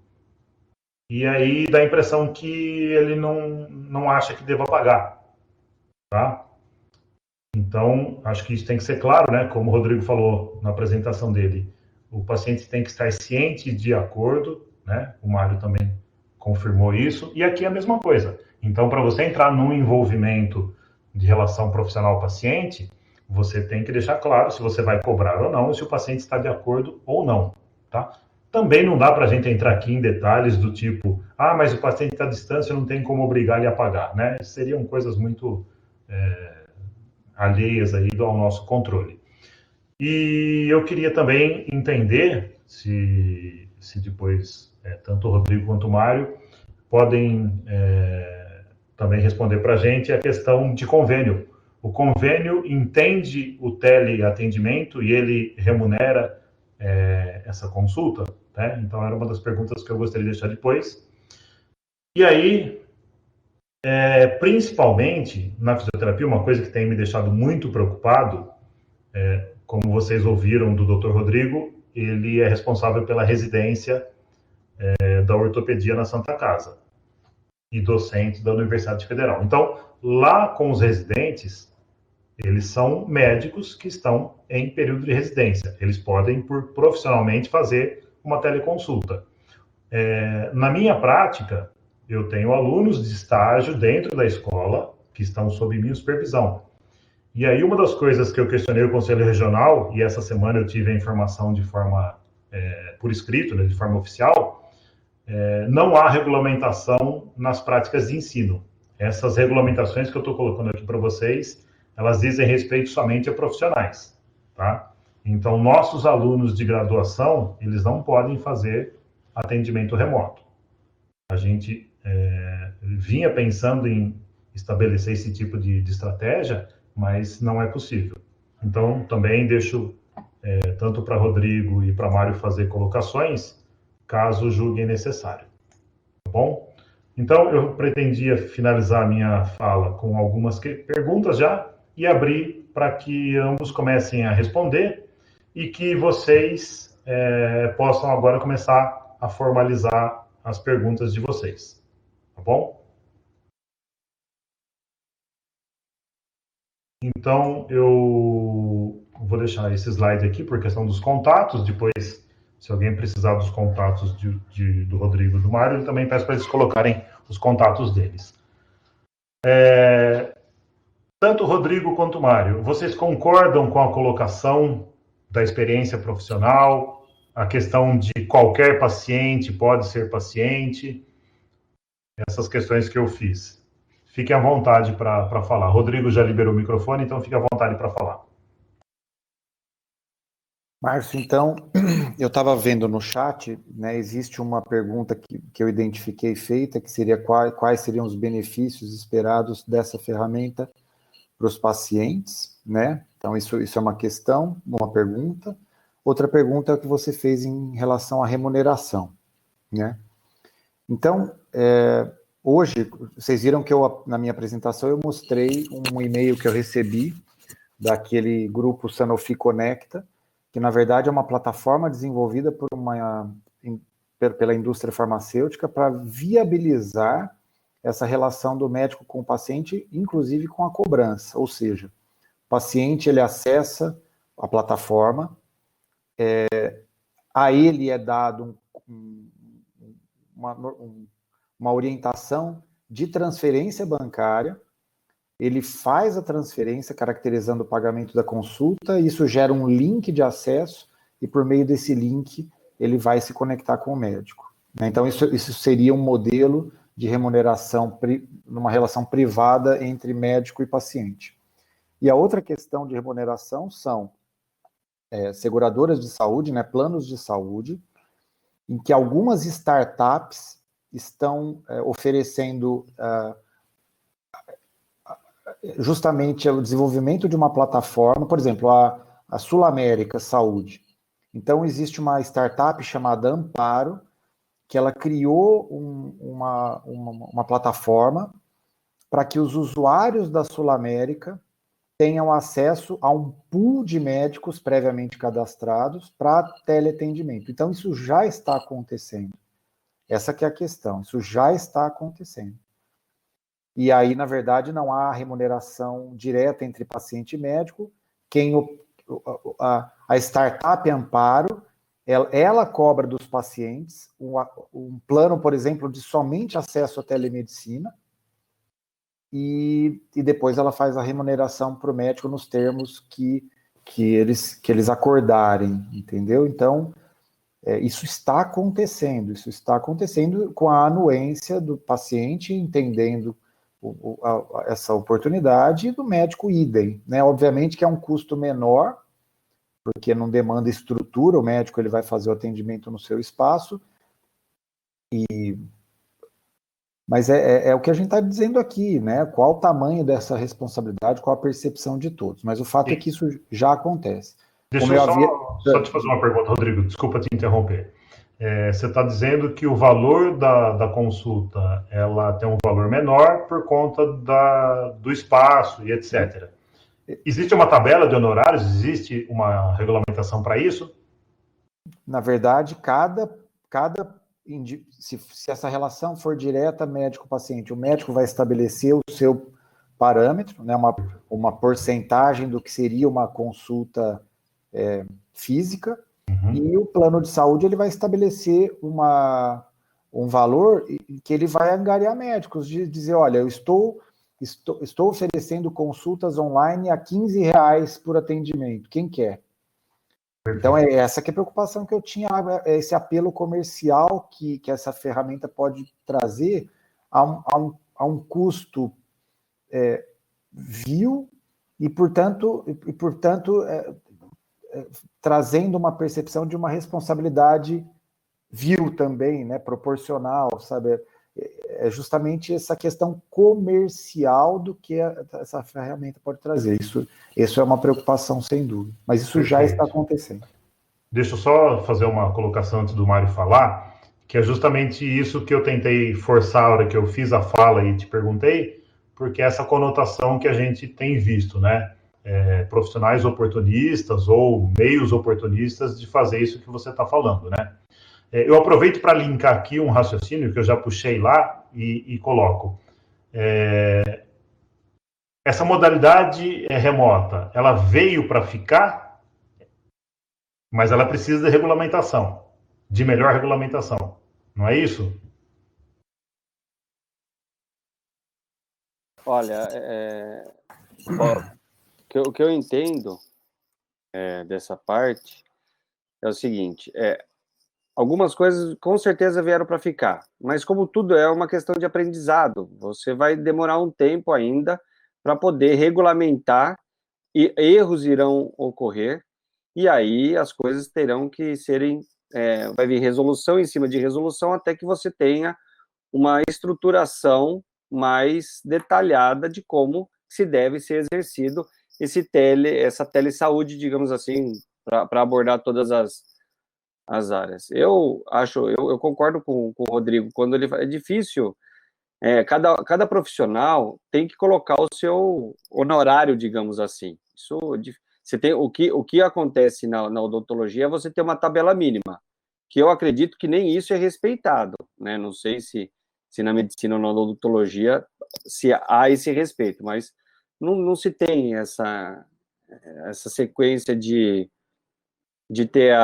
E aí dá a impressão que ele não acha que deva pagar, tá? Então, acho que isso tem que ser claro, né? Como o Rodrigo falou na apresentação dele, o paciente tem que estar ciente de acordo, né? O Mário também confirmou isso, e aqui é a mesma coisa. Então, para você entrar num envolvimento de relação profissional-paciente, você tem que deixar claro se você vai cobrar ou não, se o paciente está de acordo ou não, tá? Também não dá para a gente entrar aqui em detalhes do tipo, ah, mas o paciente está à distância, não tem como obrigar ele a pagar, né? Seriam coisas muito alheias aí ao nosso controle. E eu queria também entender se depois tanto o Rodrigo quanto o Mário podem também responder para a gente a questão de convênio. O convênio entende o teleatendimento e ele remunera essa consulta? Né? Então, era uma das perguntas que eu gostaria de deixar depois. E aí, principalmente na fisioterapia, uma coisa que tem me deixado muito preocupado, como vocês ouviram do Dr. Rodrigo, ele é responsável pela residência da ortopedia na Santa Casa e docente da Universidade Federal. Então, lá com os residentes, eles são médicos que estão em período de residência. Eles podem, profissionalmente, fazer uma teleconsulta. Na minha prática, eu tenho alunos de estágio dentro da escola que estão sob minha supervisão. E aí, uma das coisas que eu questionei o Conselho Regional, e essa semana eu tive a informação de forma, por escrito, né, de forma oficial, não há regulamentação nas práticas de ensino. Essas regulamentações que eu estou colocando aqui para vocês, elas dizem respeito somente a profissionais, tá? Então, nossos alunos de graduação, eles não podem fazer atendimento remoto. A gente vinha pensando em estabelecer esse tipo de estratégia, mas não é possível. Então, também deixo tanto para Rodrigo e para Mário fazer colocações, caso julguem necessário. Tá bom? Então, eu pretendia finalizar a minha fala com algumas perguntas já e abrir para que ambos comecem a responder e que vocês possam agora começar a formalizar as perguntas de vocês. Tá bom? Então, eu vou deixar esse slide aqui por questão dos contatos, depois Se alguém precisar dos contatos do Rodrigo e do Mário, eu também peço para eles colocarem os contatos deles. Tanto o Rodrigo quanto o Mário, vocês concordam com a colocação da experiência profissional, a questão de qualquer paciente pode ser paciente, essas questões que eu fiz? Fiquem à vontade para falar. Rodrigo já liberou o microfone, então fique à vontade para falar. Márcio, então, eu estava vendo no chat, né, existe uma pergunta que eu identifiquei feita, que seria quais seriam os benefícios esperados dessa ferramenta para os pacientes, né? Então, isso é uma questão, uma pergunta. Outra pergunta é o que você fez em relação à remuneração, né? Então, hoje, vocês viram que na minha apresentação eu mostrei um e-mail que eu recebi daquele grupo Sanofi Conecta, que na verdade é uma plataforma desenvolvida pela indústria farmacêutica para viabilizar essa relação do médico com o paciente, inclusive com a cobrança, ou seja, o paciente ele acessa a plataforma, a ele é dado uma orientação de transferência bancária, ele faz a transferência caracterizando o pagamento da consulta, isso gera um link de acesso e por meio desse link ele vai se conectar com o médico. Então isso seria um modelo de remuneração numa relação privada entre médico e paciente. E a outra questão de remuneração são seguradoras de saúde, né, planos de saúde, em que algumas startups estão oferecendo justamente o desenvolvimento de uma plataforma, por exemplo, a Sul América Saúde. Então, existe uma startup chamada Amparo, que ela criou uma plataforma para que os usuários da Sul América tenham acesso a um pool de médicos previamente cadastrados para teleatendimento. Então, isso já está acontecendo. Essa que é a questão, isso já está acontecendo. E aí, na verdade, não há remuneração direta entre paciente e médico. A startup Amparo, ela cobra dos pacientes um plano, por exemplo, de somente acesso à telemedicina, e depois ela faz a remuneração para o médico nos termos que eles acordarem, entendeu? Então, isso está acontecendo com a anuência do paciente, entendendo essa oportunidade, e do médico idem, né? Obviamente que é um custo menor, porque não demanda estrutura, o médico ele vai fazer o atendimento no seu espaço, mas é o que a gente está dizendo aqui, né? Qual o tamanho dessa responsabilidade, qual a percepção de todos, mas o fato é que isso já acontece. Deixa eu só te fazer uma pergunta, Rodrigo, desculpa te interromper. Você está dizendo que o valor da consulta ela tem um valor menor por conta do espaço e etc. Existe uma tabela de honorários? Existe uma regulamentação para isso? Na verdade, se essa relação for direta médico-paciente, o médico vai estabelecer o seu parâmetro, né, uma porcentagem do que seria uma consulta física, e o plano de saúde ele vai estabelecer um valor que ele vai angariar médicos, de dizer, olha, eu estou oferecendo consultas online a R$15 por atendimento, quem quer? Então, essa que é a preocupação que eu tinha, esse apelo comercial que essa ferramenta pode trazer a um custo vil e, portanto, trazendo uma percepção de uma responsabilidade vil também, né, proporcional, sabe? É justamente essa questão comercial do que essa ferramenta pode trazer. Isso é uma preocupação, sem dúvida. Mas isso já está acontecendo. Deixa eu só fazer uma colocação antes do Mário falar, que é justamente isso que eu tentei forçar a hora que eu fiz a fala e te perguntei, porque essa conotação que a gente tem visto, né? Profissionais oportunistas ou meios oportunistas de fazer isso que você está falando, né? Eu aproveito para linkar aqui um raciocínio que eu já puxei lá e coloco. Essa modalidade remota, ela veio para ficar, mas ela precisa de regulamentação. de melhor regulamentação. Não é isso? Olha, o que eu entendo dessa parte é o seguinte, algumas coisas com certeza vieram para ficar, mas como tudo é uma questão de aprendizado, você vai demorar um tempo ainda para poder regulamentar, e erros irão ocorrer, e aí as coisas terão que serem, vai vir resolução em cima de resolução até que você tenha uma estruturação mais detalhada de como se deve ser exercido essa telesaúde, digamos assim, para abordar todas as áreas. Eu concordo com o Rodrigo, quando ele fala, é difícil, cada profissional tem que colocar o seu honorário, digamos assim. Isso, você tem, o que acontece na odontologia é você ter uma tabela mínima, que eu acredito que nem isso é respeitado, né? Não sei se na medicina ou na odontologia se há esse respeito, mas não se tem essa sequência de ter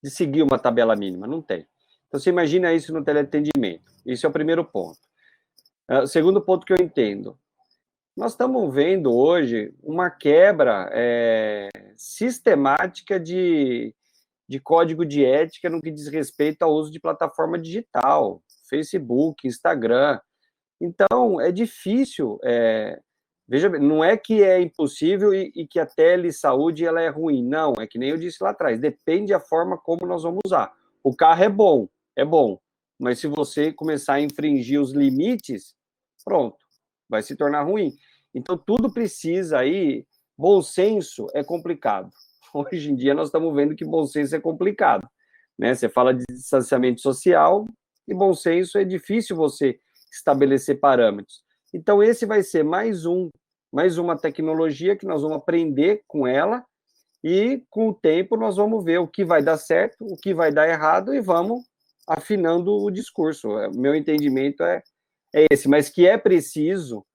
de seguir uma tabela mínima, não tem. Então, você imagina isso no teleatendimento. Isso é o primeiro ponto. O segundo ponto que eu entendo. Nós estamos vendo hoje uma quebra sistemática de código de ética no que diz respeito ao uso de plataforma digital, Facebook, Instagram. Então, é difícil, veja bem, não é que é impossível e que a telesaúde ela é ruim, não, é que nem eu disse lá atrás, depende da forma como nós vamos usar. O carro é bom, mas se você começar a infringir os limites, pronto, vai se tornar ruim. Então, tudo precisa aí, bom senso é complicado. Hoje em dia nós estamos vendo que bom senso é complicado, né? Você fala de distanciamento social e bom senso é difícil você estabelecer parâmetros. Então esse vai ser mais uma tecnologia que nós vamos aprender com ela e com o tempo nós vamos ver o que vai dar certo, o que vai dar errado e vamos afinando o discurso. O meu entendimento é esse, mas que é preciso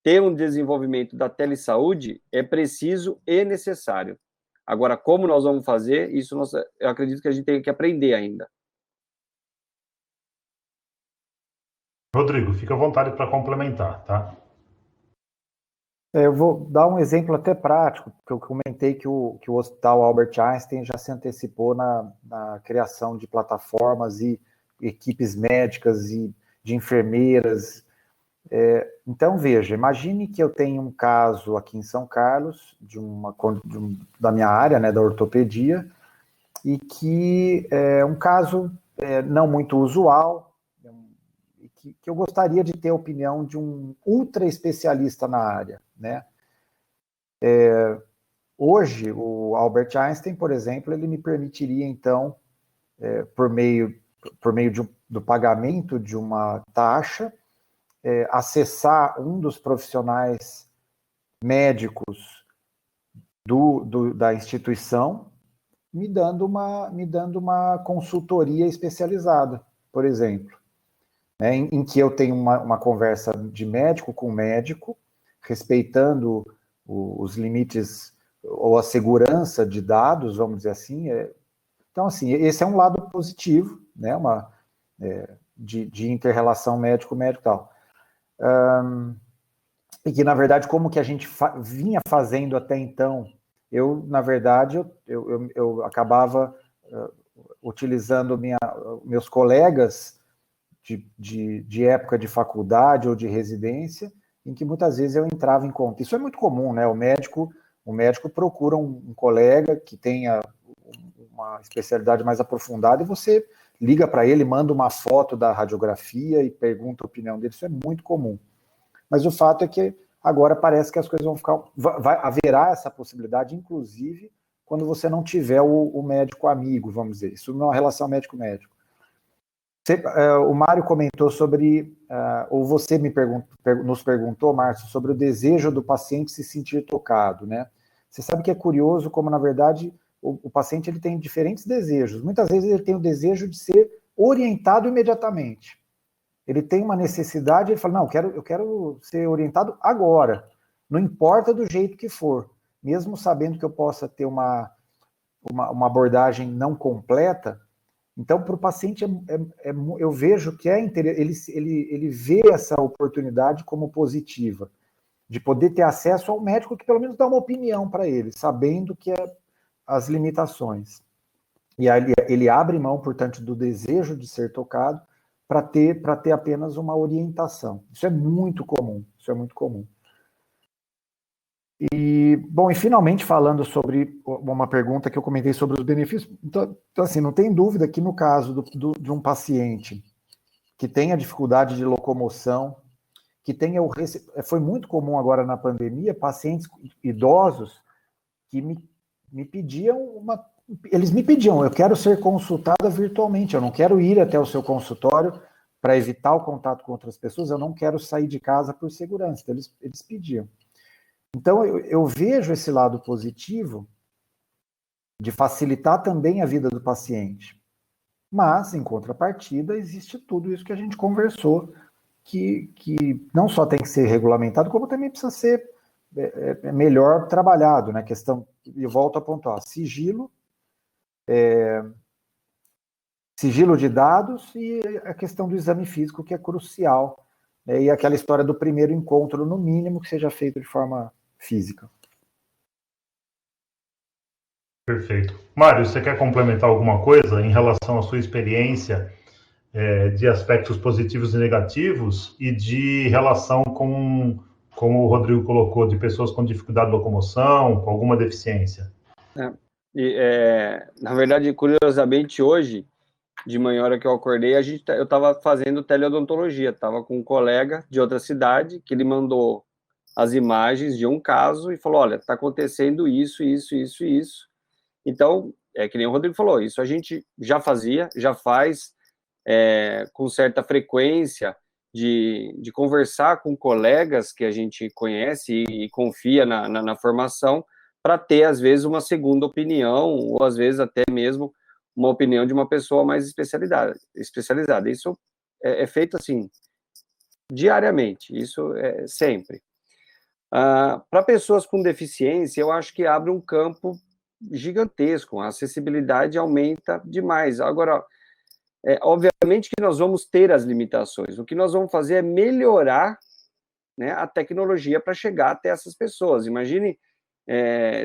ter um desenvolvimento da telesaúde, é preciso e necessário. Agora, como nós vamos fazer, isso eu acredito que a gente tem que aprender ainda. Rodrigo, fica à vontade para complementar, tá? Eu vou dar um exemplo até prático, porque eu comentei que o Hospital Albert Einstein já se antecipou na criação de plataformas e equipes médicas e de enfermeiras. Então, veja, imagine que eu tenho um caso aqui em São Carlos, da minha área, né, da ortopedia, e que é um caso não muito usual, que eu gostaria de ter a opinião de um ultra especialista na área, né? Hoje, o Albert Einstein, por exemplo, ele me permitiria, então, por meio do pagamento de uma taxa, acessar um dos profissionais médicos da instituição, me dando uma consultoria especializada, por exemplo. Em que eu tenho uma conversa de médico com médico, respeitando os limites ou a segurança de dados, vamos dizer assim. Então, assim, esse é um lado positivo, né, de inter-relação médico-médico e tal. E que, na verdade, como que a gente vinha fazendo até então, na verdade, eu acabava utilizando meus colegas de época de faculdade ou de residência, em que muitas vezes eu entrava em conta. Isso é muito comum, né? O médico procura um colega que tenha uma especialidade mais aprofundada e você liga para ele, manda uma foto da radiografia e pergunta a opinião dele. Isso é muito comum. Mas o fato é que agora parece que as coisas vão ficar... haverá essa possibilidade, inclusive, quando você não tiver o médico amigo, vamos dizer. Isso não é uma relação médico-médico. O Mário comentou sobre, ou você nos perguntou, Márcio, sobre o desejo do paciente se sentir tocado, né? Você sabe que é curioso como, na verdade, o paciente ele tem diferentes desejos. Muitas vezes ele tem o desejo de ser orientado imediatamente. Ele tem uma necessidade, ele fala, não, eu quero ser orientado agora, não importa do jeito que for, mesmo sabendo que eu possa ter uma abordagem não completa. Então, para o paciente, eu vejo que ele vê essa oportunidade como positiva, de poder ter acesso ao médico que pelo menos dá uma opinião para ele, sabendo que as limitações. E aí ele abre mão, portanto, do desejo de ser tocado para ter apenas uma orientação. Isso é muito comum, E, bom, e finalmente falando sobre uma pergunta que eu comentei sobre os benefícios, então assim, não tem dúvida que no caso de um paciente que tenha dificuldade de locomoção, que tenha foi muito comum agora na pandemia, pacientes idosos que me pediam eles me pediam, eu quero ser consultada virtualmente, eu não quero ir até o seu consultório para evitar o contato com outras pessoas, eu não quero sair de casa por segurança, então eles pediam. Então, eu vejo esse lado positivo de facilitar também a vida do paciente. Mas, em contrapartida, existe tudo isso que a gente conversou, que não só tem que ser regulamentado, como também precisa ser melhor trabalhado, né? Questão, e volto a pontuar, sigilo de dados e a questão do exame físico, que é crucial, né? E aquela história do primeiro encontro, no mínimo, que seja feito de forma física. Perfeito. Mário, você quer complementar alguma coisa em relação à sua experiência de aspectos positivos e negativos e de relação com, como o Rodrigo colocou, de pessoas com dificuldade de locomoção, com alguma deficiência? Na verdade, curiosamente, hoje, de manhã, a hora que eu acordei, eu estava fazendo teleodontologia, estava com um colega de outra cidade, que ele mandou as imagens de um caso e falou, olha, está acontecendo isso, isso, isso e isso. Então, que nem o Rodrigo falou, isso a gente já fazia, já faz com certa frequência de conversar com colegas que a gente conhece e confia na formação, para ter, às vezes, uma segunda opinião, ou às vezes até mesmo uma opinião de uma pessoa mais especializada. Isso é feito, assim, diariamente, isso é sempre. Para pessoas com deficiência, eu acho que abre um campo gigantesco, a acessibilidade aumenta demais. Agora, obviamente que nós vamos ter as limitações, o que nós vamos fazer é melhorar, né, a tecnologia para chegar até essas pessoas. Imagine,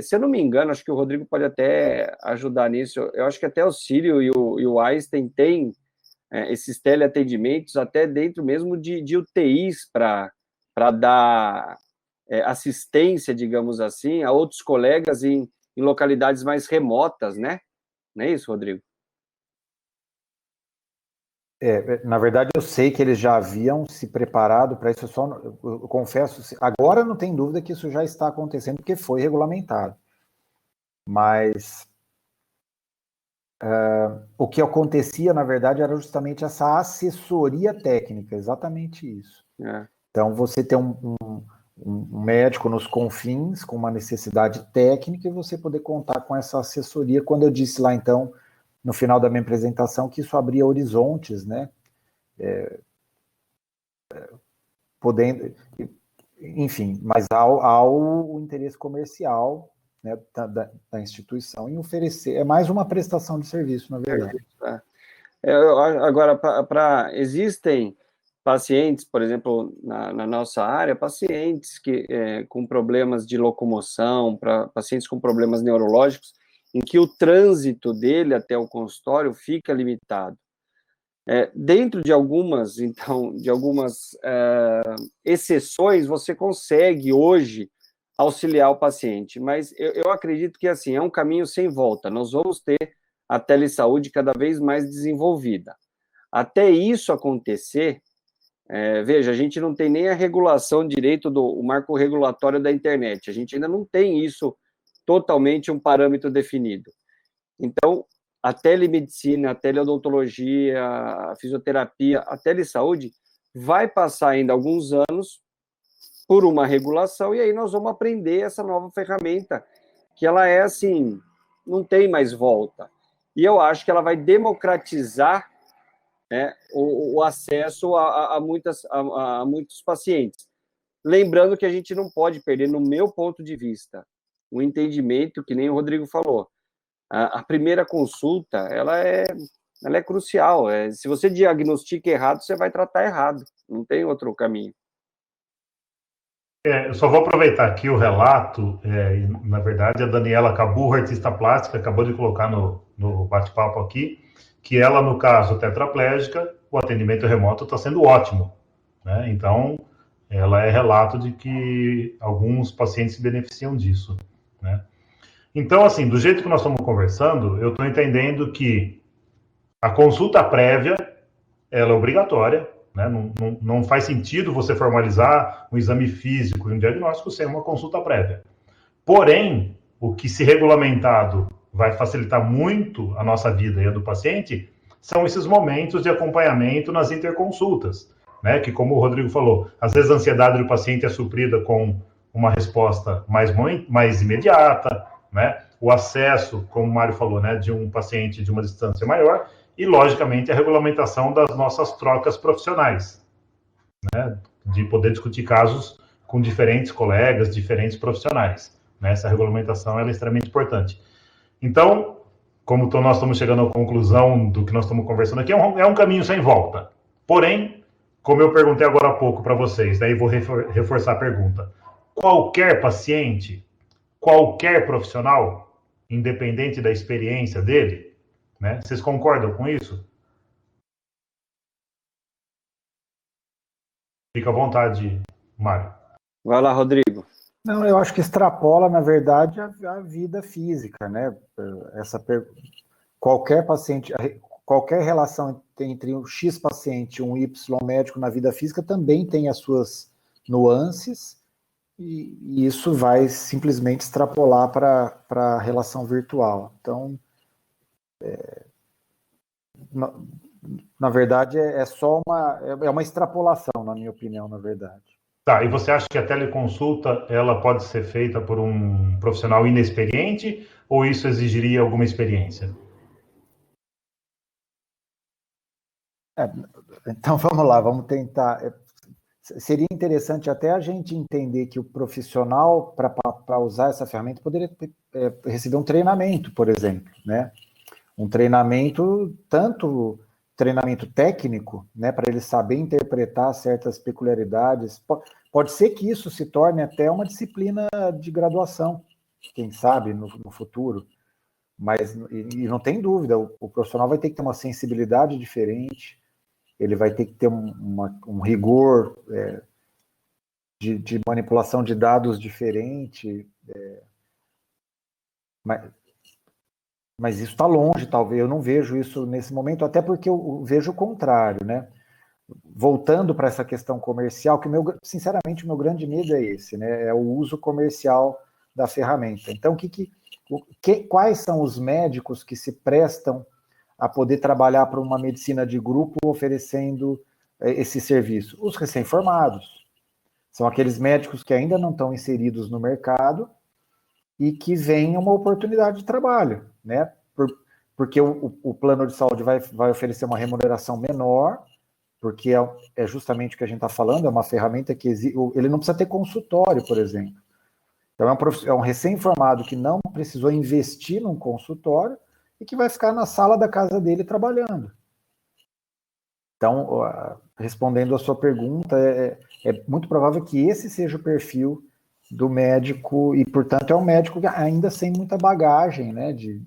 se eu não me engano, acho que o Rodrigo pode até ajudar nisso, eu acho que até o Sírio e o Einstein têm esses teleatendimentos até dentro mesmo de UTIs para dar assistência, digamos assim, a outros colegas em localidades mais remotas, né? Não é isso, Rodrigo? Na verdade, eu sei que eles já haviam se preparado para isso, eu confesso, agora não tem dúvida que isso já está acontecendo, porque foi regulamentado. Mas o que acontecia, na verdade, era justamente essa assessoria técnica, exatamente isso. Então, você tem um médico nos confins, com uma necessidade técnica, e você poder contar com essa assessoria, quando eu disse lá, então, no final da minha apresentação, que isso abria horizontes, né? Podendo, enfim, mas há o interesse comercial, né, da instituição em oferecer, é mais uma prestação de serviço, na verdade. Agora, existem pacientes, por exemplo, na nossa área, pacientes com problemas de locomoção, pacientes com problemas neurológicos, em que o trânsito dele até o consultório fica limitado. Dentro de algumas exceções, você consegue hoje auxiliar o paciente, mas eu acredito que assim, é um caminho sem volta, nós vamos ter a telesaúde cada vez mais desenvolvida. Até isso acontecer, veja, a gente não tem nem a regulação direito o marco regulatório da internet, a gente ainda não tem isso totalmente um parâmetro definido. Então, a telemedicina, a teleodontologia, a fisioterapia, a telesaúde vai passar ainda alguns anos por uma regulação, e aí nós vamos aprender essa nova ferramenta, que ela é assim, não tem mais volta. E eu acho que ela vai democratizar, né, o acesso a muitos pacientes. Lembrando que a gente não pode perder, no meu ponto de vista, o entendimento, que nem o Rodrigo falou, a primeira consulta, ela é crucial. Se você diagnostica errado, você vai tratar errado. Não tem outro caminho. Eu só vou aproveitar aqui o relato, na verdade, a Daniela Caburro, artista plástica, acabou de colocar no bate-papo aqui, que ela, no caso tetraplégica, o atendimento remoto está sendo ótimo, né? Então, ela é relato de que alguns pacientes se beneficiam disso, né? Então, assim, do jeito que nós estamos conversando, eu estou entendendo que a consulta prévia, ela é obrigatória, né? Não faz sentido você formalizar um exame físico e um diagnóstico sem uma consulta prévia. Porém, o que se regulamentado vai facilitar muito a nossa vida e a do paciente são esses momentos de acompanhamento nas interconsultas, né? Que, como o Rodrigo falou, às vezes a ansiedade do paciente é suprida com uma resposta mais imediata, né? O acesso, como o Mário falou, né, de um paciente de uma distância maior e, logicamente, a regulamentação das nossas trocas profissionais, né? De poder discutir casos com diferentes colegas, diferentes profissionais, né? Essa regulamentação ela é extremamente importante. Então, como nós estamos chegando à conclusão do que nós estamos conversando aqui, é um caminho sem volta. Porém, como eu perguntei agora há pouco para vocês, daí vou reforçar a pergunta. Qualquer paciente, qualquer profissional, independente da experiência dele, né? Vocês concordam com isso? Fica à vontade, Mário. Vai lá, Rodrigo. Não, eu acho que extrapola, na verdade, a vida física, né? Qualquer paciente, qualquer relação entre um X paciente e um Y médico na vida física também tem as suas nuances, e isso vai simplesmente extrapolar para a relação virtual. Então, na verdade, é só uma extrapolação, na minha opinião, na verdade. Tá, e você acha que a teleconsulta ela pode ser feita por um profissional inexperiente ou isso exigiria alguma experiência? Então vamos lá, vamos tentar. Seria interessante até a gente entender que o profissional, para usar essa ferramenta, poderia receber um treinamento, por exemplo, né? Um treinamento, tanto treinamento técnico, né, para ele saber interpretar certas peculiaridades. Pode ser que isso se torne até uma disciplina de graduação, quem sabe, no futuro. Mas, e não tem dúvida, o profissional vai ter que ter uma sensibilidade diferente, ele vai ter que ter um rigor de manipulação de dados diferente, mas isso está longe, talvez. Eu não vejo isso nesse momento, até porque eu vejo o contrário, né? Voltando para essa questão comercial, que sinceramente o meu grande medo é esse, né? É o uso comercial da ferramenta. Então, quais são os médicos que se prestam a poder trabalhar para uma medicina de grupo oferecendo esse serviço? Os recém-formados. São aqueles médicos que ainda não estão inseridos no mercado e que veem uma oportunidade de trabalho, né? Porque o plano de saúde vai oferecer uma remuneração menor, porque é justamente o que a gente está falando, é uma ferramenta que ele não precisa ter consultório, por exemplo. Então é um recém-formado que não precisou investir num consultório e que vai ficar na sala da casa dele trabalhando. Então, respondendo a sua pergunta, é muito provável que esse seja o perfil do médico, e, portanto, é um médico ainda sem muita bagagem, né, de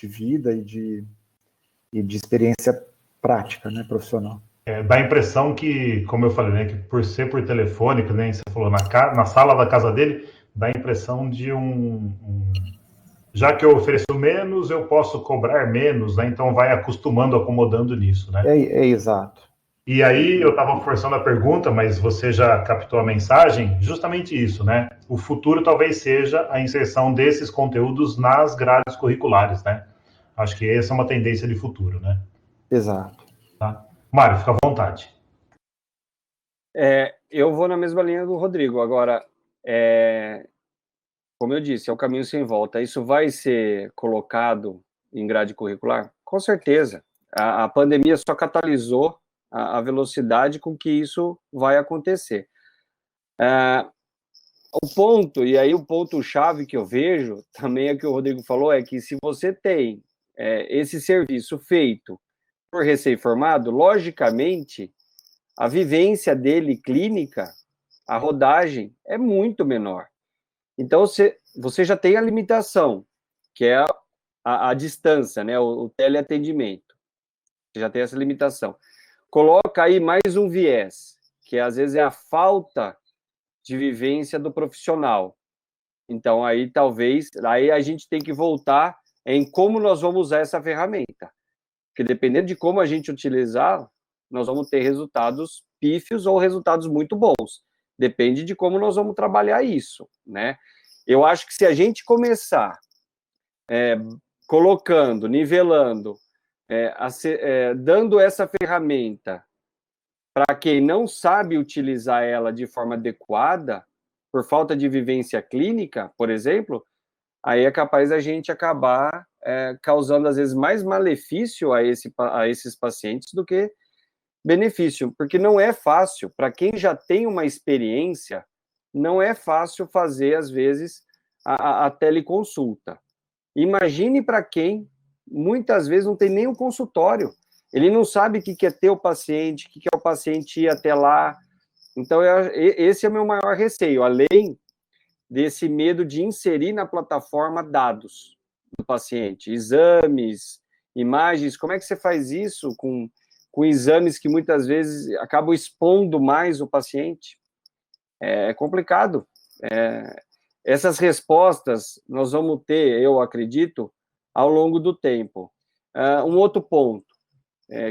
vida e de experiência prática, né, profissional. Dá a impressão que, como eu falei, né, que por ser por telefone, que nem você falou, na sala da casa dele, dá a impressão de já que eu ofereço menos, eu posso cobrar menos, né? Então vai acostumando, acomodando nisso, né? É exato. E aí eu estava forçando a pergunta, mas você já captou a mensagem, justamente isso, né? O futuro talvez seja a inserção desses conteúdos nas grades curriculares, né? Acho que essa é uma tendência de futuro, né? Exato. Tá? Mário, fica à vontade. Eu vou na mesma linha do Rodrigo. Agora, como eu disse, é o caminho sem volta. Isso vai ser colocado em grade curricular? Com certeza. A pandemia só catalisou a velocidade com que isso vai acontecer. o ponto, e aí o ponto-chave que eu vejo, também é que o Rodrigo falou, é que se você tem esse serviço feito por recém-formado, logicamente, a vivência dele clínica, a rodagem, é muito menor. Então, você já tem a limitação, que é a distância, né, o teleatendimento. Você já tem essa limitação. Coloca aí mais um viés, que às vezes é a falta de vivência do profissional. Então, aí talvez, aí a gente tem que voltar em como nós vamos usar essa ferramenta. Porque dependendo de como a gente utilizar, nós vamos ter resultados pífios ou resultados muito bons. Depende de como nós vamos trabalhar isso, né? Eu acho que se a gente começar colocando, nivelando, dando essa ferramenta para quem não sabe utilizar ela de forma adequada, por falta de vivência clínica, por exemplo, aí é capaz a gente acabar causando, às vezes, mais malefício a esses pacientes do que benefício, porque não é fácil, para quem já tem uma experiência, não é fácil fazer, às vezes, a teleconsulta. Imagine para quem, muitas vezes, não tem nem um consultório, ele não sabe o que é ter o paciente, o que é o paciente ir até lá. Então, esse é o meu maior receio, além desse medo de inserir na plataforma dados do paciente, exames, imagens. Como é que você faz isso com exames que muitas vezes acabam expondo mais o paciente? É complicado. Essas respostas nós vamos ter, eu acredito, ao longo do tempo. Um outro ponto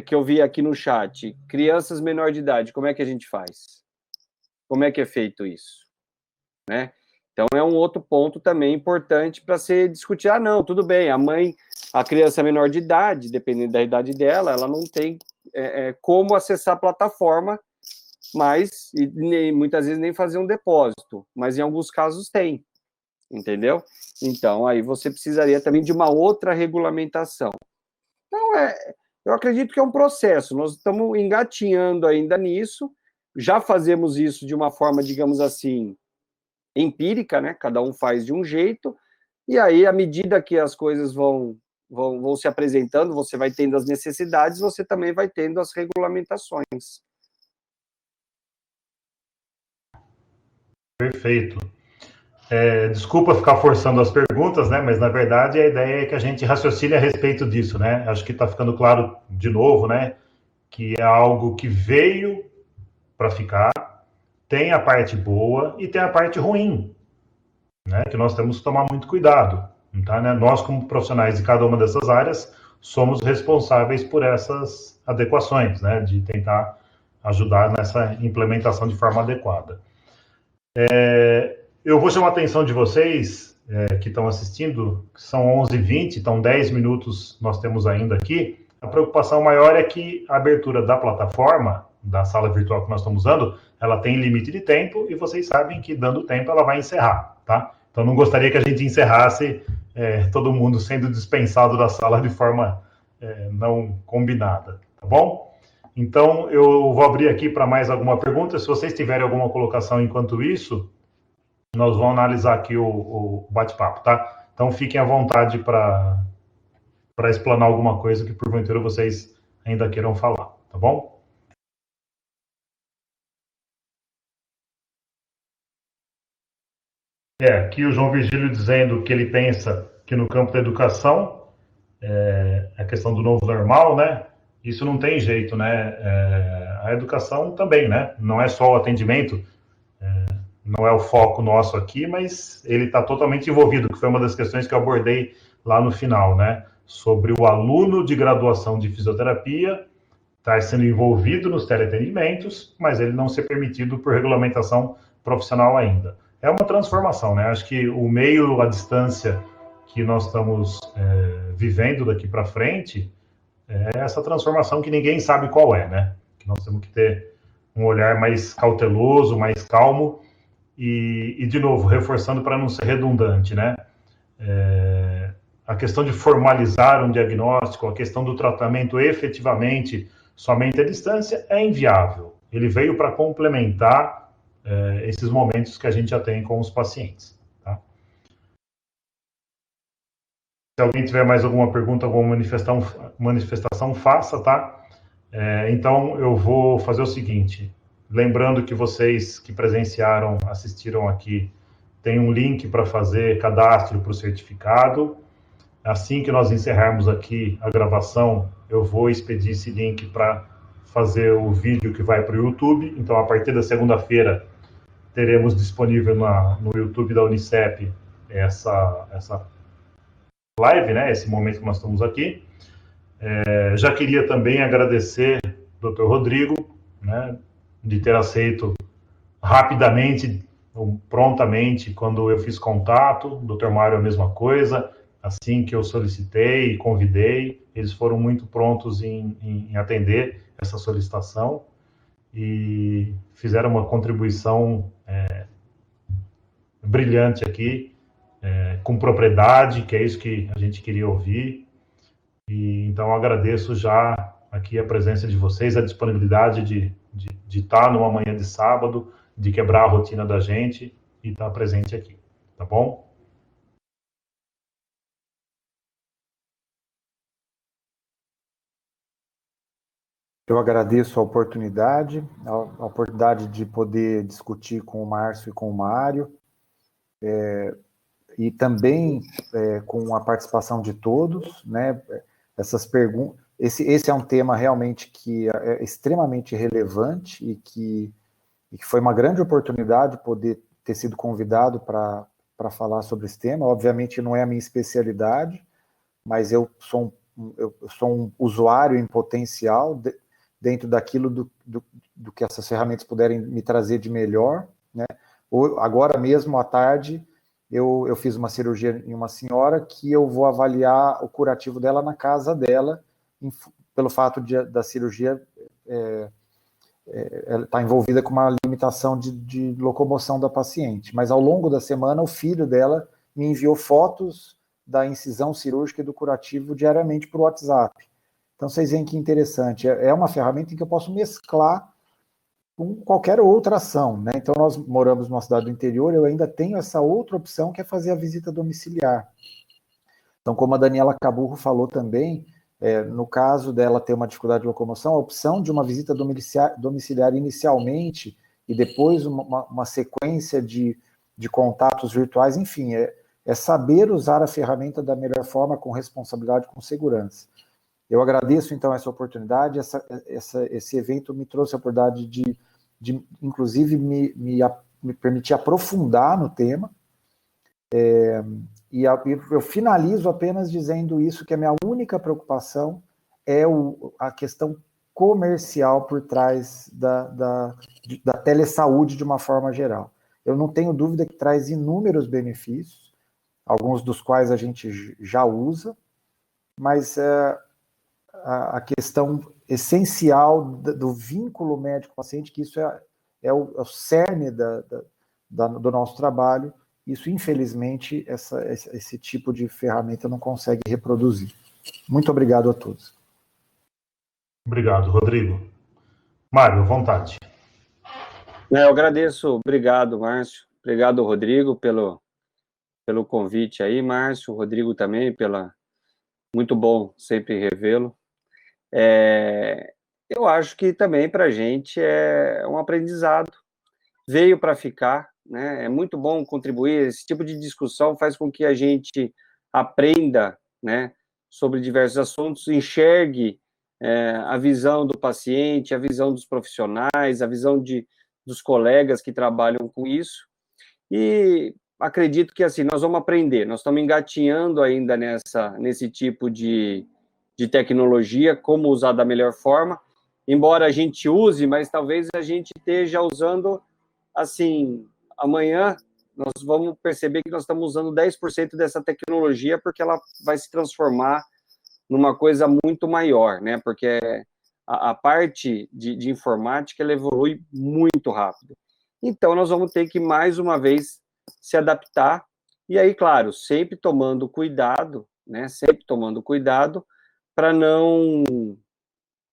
que eu vi aqui no chat, crianças menor de idade, como é que a gente faz? Como é que é feito isso? Né? Então, é um outro ponto também importante para se discutir. Não, tudo bem, a criança menor de idade, dependendo da idade dela, ela não tem como acessar a plataforma, mas muitas vezes nem fazer um depósito, mas em alguns casos tem, entendeu? Então, aí você precisaria também de uma outra regulamentação. Então, eu acredito que é um processo, nós estamos engatinhando ainda nisso, já fazemos isso de uma forma, digamos assim, empírica, né? Cada um faz de um jeito, e aí, à medida que as coisas vão se apresentando, você vai tendo as necessidades, você também vai tendo as regulamentações. Perfeito. Desculpa ficar forçando as perguntas, né? Mas, na verdade, a ideia é que a gente raciocine a respeito disso, né? Acho que está ficando claro, de novo, né? Que é algo que veio para ficar, tem a parte boa e tem a parte ruim, né? Que nós temos que tomar muito cuidado, tá, né? Nós, como profissionais de cada uma dessas áreas, somos responsáveis por essas adequações, né? De tentar ajudar nessa implementação de forma adequada. Eu vou chamar a atenção de vocês que estão assistindo, que são 11h20, então 10 minutos nós temos ainda aqui. A preocupação maior é que a abertura da plataforma, da sala virtual que nós estamos usando, ela tem limite de tempo e vocês sabem que, dando tempo, ela vai encerrar, tá? Então, não gostaria que a gente encerrasse todo mundo sendo dispensado da sala de forma não combinada, tá bom? Então, eu vou abrir aqui para mais alguma pergunta. Se vocês tiverem alguma colocação enquanto isso, nós vamos analisar aqui o bate-papo, tá? Então, fiquem à vontade para explanar alguma coisa que, porventura, vocês ainda queiram falar, tá bom? Aqui o João Virgílio dizendo que ele pensa que no campo da educação, a questão do novo normal, né? Isso não tem jeito, né? A educação também, né? Não é só o atendimento, não é o foco nosso aqui, mas ele está totalmente envolvido, que foi uma das questões que eu abordei lá no final, né? Sobre o aluno de graduação de fisioterapia estar sendo envolvido nos teleatendimentos, mas ele não ser permitido por regulamentação profissional ainda. É uma transformação, né? Acho que o meio, a distância que nós estamos vivendo daqui para frente é essa transformação que ninguém sabe qual é, né? Que nós temos que ter um olhar mais cauteloso, mais calmo e de novo, reforçando para não ser redundante, né? A questão de formalizar um diagnóstico, a questão do tratamento efetivamente somente à distância é inviável. Ele veio para complementar esses momentos que a gente já tem com os pacientes. Tá? Se alguém tiver mais alguma pergunta, alguma manifestação, faça, tá? Então, eu vou fazer o seguinte, lembrando que vocês que presenciaram, assistiram aqui, tem um link para fazer cadastro para o certificado. Assim que nós encerrarmos aqui a gravação, eu vou expedir esse link para fazer o vídeo que vai para o YouTube. Então, a partir da segunda-feira, teremos disponível no YouTube da Unicep essa live, né? Esse momento que nós estamos aqui. Já queria também agradecer ao Dr. Rodrigo, né, de ter aceito rapidamente, prontamente, quando eu fiz contato. O Dr. Mário, a mesma coisa. Assim que eu solicitei e convidei, eles foram muito prontos em atender essa solicitação e fizeram uma contribuição brilhante aqui, com propriedade, que é isso que a gente queria ouvir. E então agradeço já aqui a presença de vocês, a disponibilidade de estar numa manhã de sábado, de quebrar a rotina da gente e estar presente aqui, tá bom? Eu agradeço a oportunidade de poder discutir com o Márcio e com o Mário, e também com a participação de todos, né? Essas perguntas, esse é um tema realmente que é extremamente relevante e que foi uma grande oportunidade poder ter sido convidado para falar sobre esse tema. Obviamente não é a minha especialidade, mas eu sou um usuário em potencial dentro daquilo do que essas ferramentas puderem me trazer de melhor, né? Agora mesmo, à tarde, eu fiz uma cirurgia em uma senhora que eu vou avaliar o curativo dela na casa dela, pelo fato da cirurgia ela está envolvida com uma limitação de locomoção da paciente. Mas ao longo da semana, o filho dela me enviou fotos da incisão cirúrgica e do curativo diariamente por WhatsApp. Então, vocês veem que interessante. É uma ferramenta em que eu posso mesclar com qualquer outra ação, né? Então, nós moramos numa cidade do interior, eu ainda tenho essa outra opção, que é fazer a visita domiciliar. Então, como a Daniela Caburro falou também, no caso dela ter uma dificuldade de locomoção, a opção de uma visita domiciliar inicialmente e depois uma sequência de contatos virtuais, enfim, é saber usar a ferramenta da melhor forma, com responsabilidade, com segurança. Eu agradeço, então, essa oportunidade. Esse evento me trouxe a oportunidade de inclusive, me permitir aprofundar no tema. E eu finalizo apenas dizendo isso, que a minha única preocupação é a questão comercial por trás da telesaúde de uma forma geral. Eu não tenho dúvida que traz inúmeros benefícios, alguns dos quais a gente já usa, mas a questão essencial do vínculo médico-paciente, que isso é o cerne do nosso trabalho. Isso, infelizmente, esse tipo de ferramenta não consegue reproduzir. Muito obrigado a todos. Obrigado, Rodrigo. Mário, à vontade. Eu agradeço. Obrigado, Márcio. Obrigado, Rodrigo, pelo convite aí. Márcio, Rodrigo também, muito bom sempre revê-lo. Eu acho que também para a gente é um aprendizado. Veio para ficar, né? É muito bom contribuir. Esse tipo de discussão faz com que a gente aprenda, né, sobre diversos assuntos, enxergue a visão do paciente, a visão dos profissionais, a visão dos colegas que trabalham com isso. E acredito que assim nós vamos aprender. Nós estamos engatinhando ainda nesse tipo de tecnologia, como usar da melhor forma. Embora a gente use, mas talvez a gente esteja usando assim, amanhã nós vamos perceber que nós estamos usando 10% dessa tecnologia, porque ela vai se transformar numa coisa muito maior, né? Porque a parte de informática, ela evolui muito rápido. Então, nós vamos ter que, mais uma vez, se adaptar, e aí, claro, sempre tomando cuidado, né? Sempre tomando cuidado para não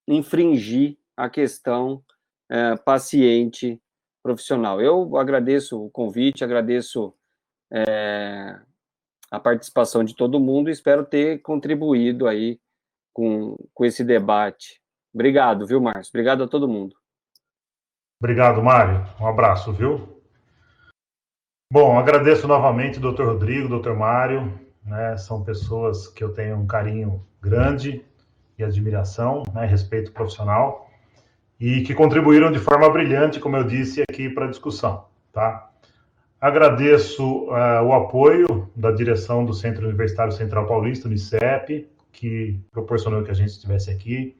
infringir a questão paciente profissional. Eu agradeço o convite, agradeço a participação de todo mundo e espero ter contribuído aí com esse debate. Obrigado, viu, Márcio? Obrigado a todo mundo. Obrigado, Mário. Um abraço, viu? Bom, agradeço novamente o Dr. Rodrigo, Dr. Mário, né? São pessoas que eu tenho um carinho grande e admiração, né? Respeito profissional, e que contribuíram de forma brilhante, como eu disse, aqui para a discussão, tá? Agradeço o apoio da direção do Centro Universitário Central Paulista, Unicep, que proporcionou que a gente estivesse aqui.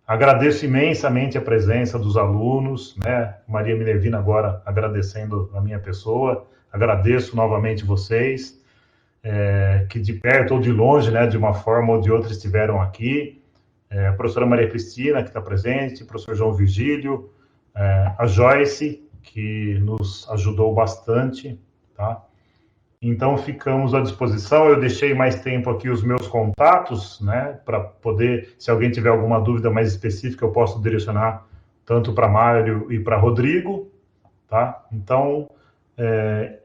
Agradeço imensamente a presença dos alunos, né? Maria Minervina agora agradecendo a minha pessoa. Agradeço novamente vocês, que de perto ou de longe, né, de uma forma ou de outra estiveram aqui. A professora Maria Cristina, que está presente, o professor João Virgílio, a Joyce, que nos ajudou bastante, tá? Então, ficamos à disposição. Eu deixei mais tempo aqui os meus contatos, né, para poder, se alguém tiver alguma dúvida mais específica, eu posso direcionar tanto para Mário e para Rodrigo, tá? Então,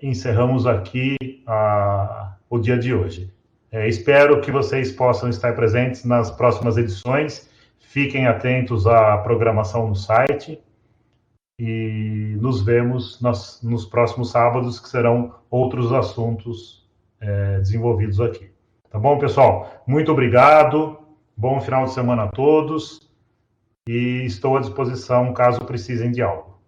encerramos aqui o dia de hoje. Espero que vocês possam estar presentes nas próximas edições. Fiquem atentos à programação no site. E nos vemos nos próximos sábados, que serão outros assuntos desenvolvidos aqui. Tá bom, pessoal? Muito obrigado, bom final de semana a todos, e estou à disposição caso precisem de algo.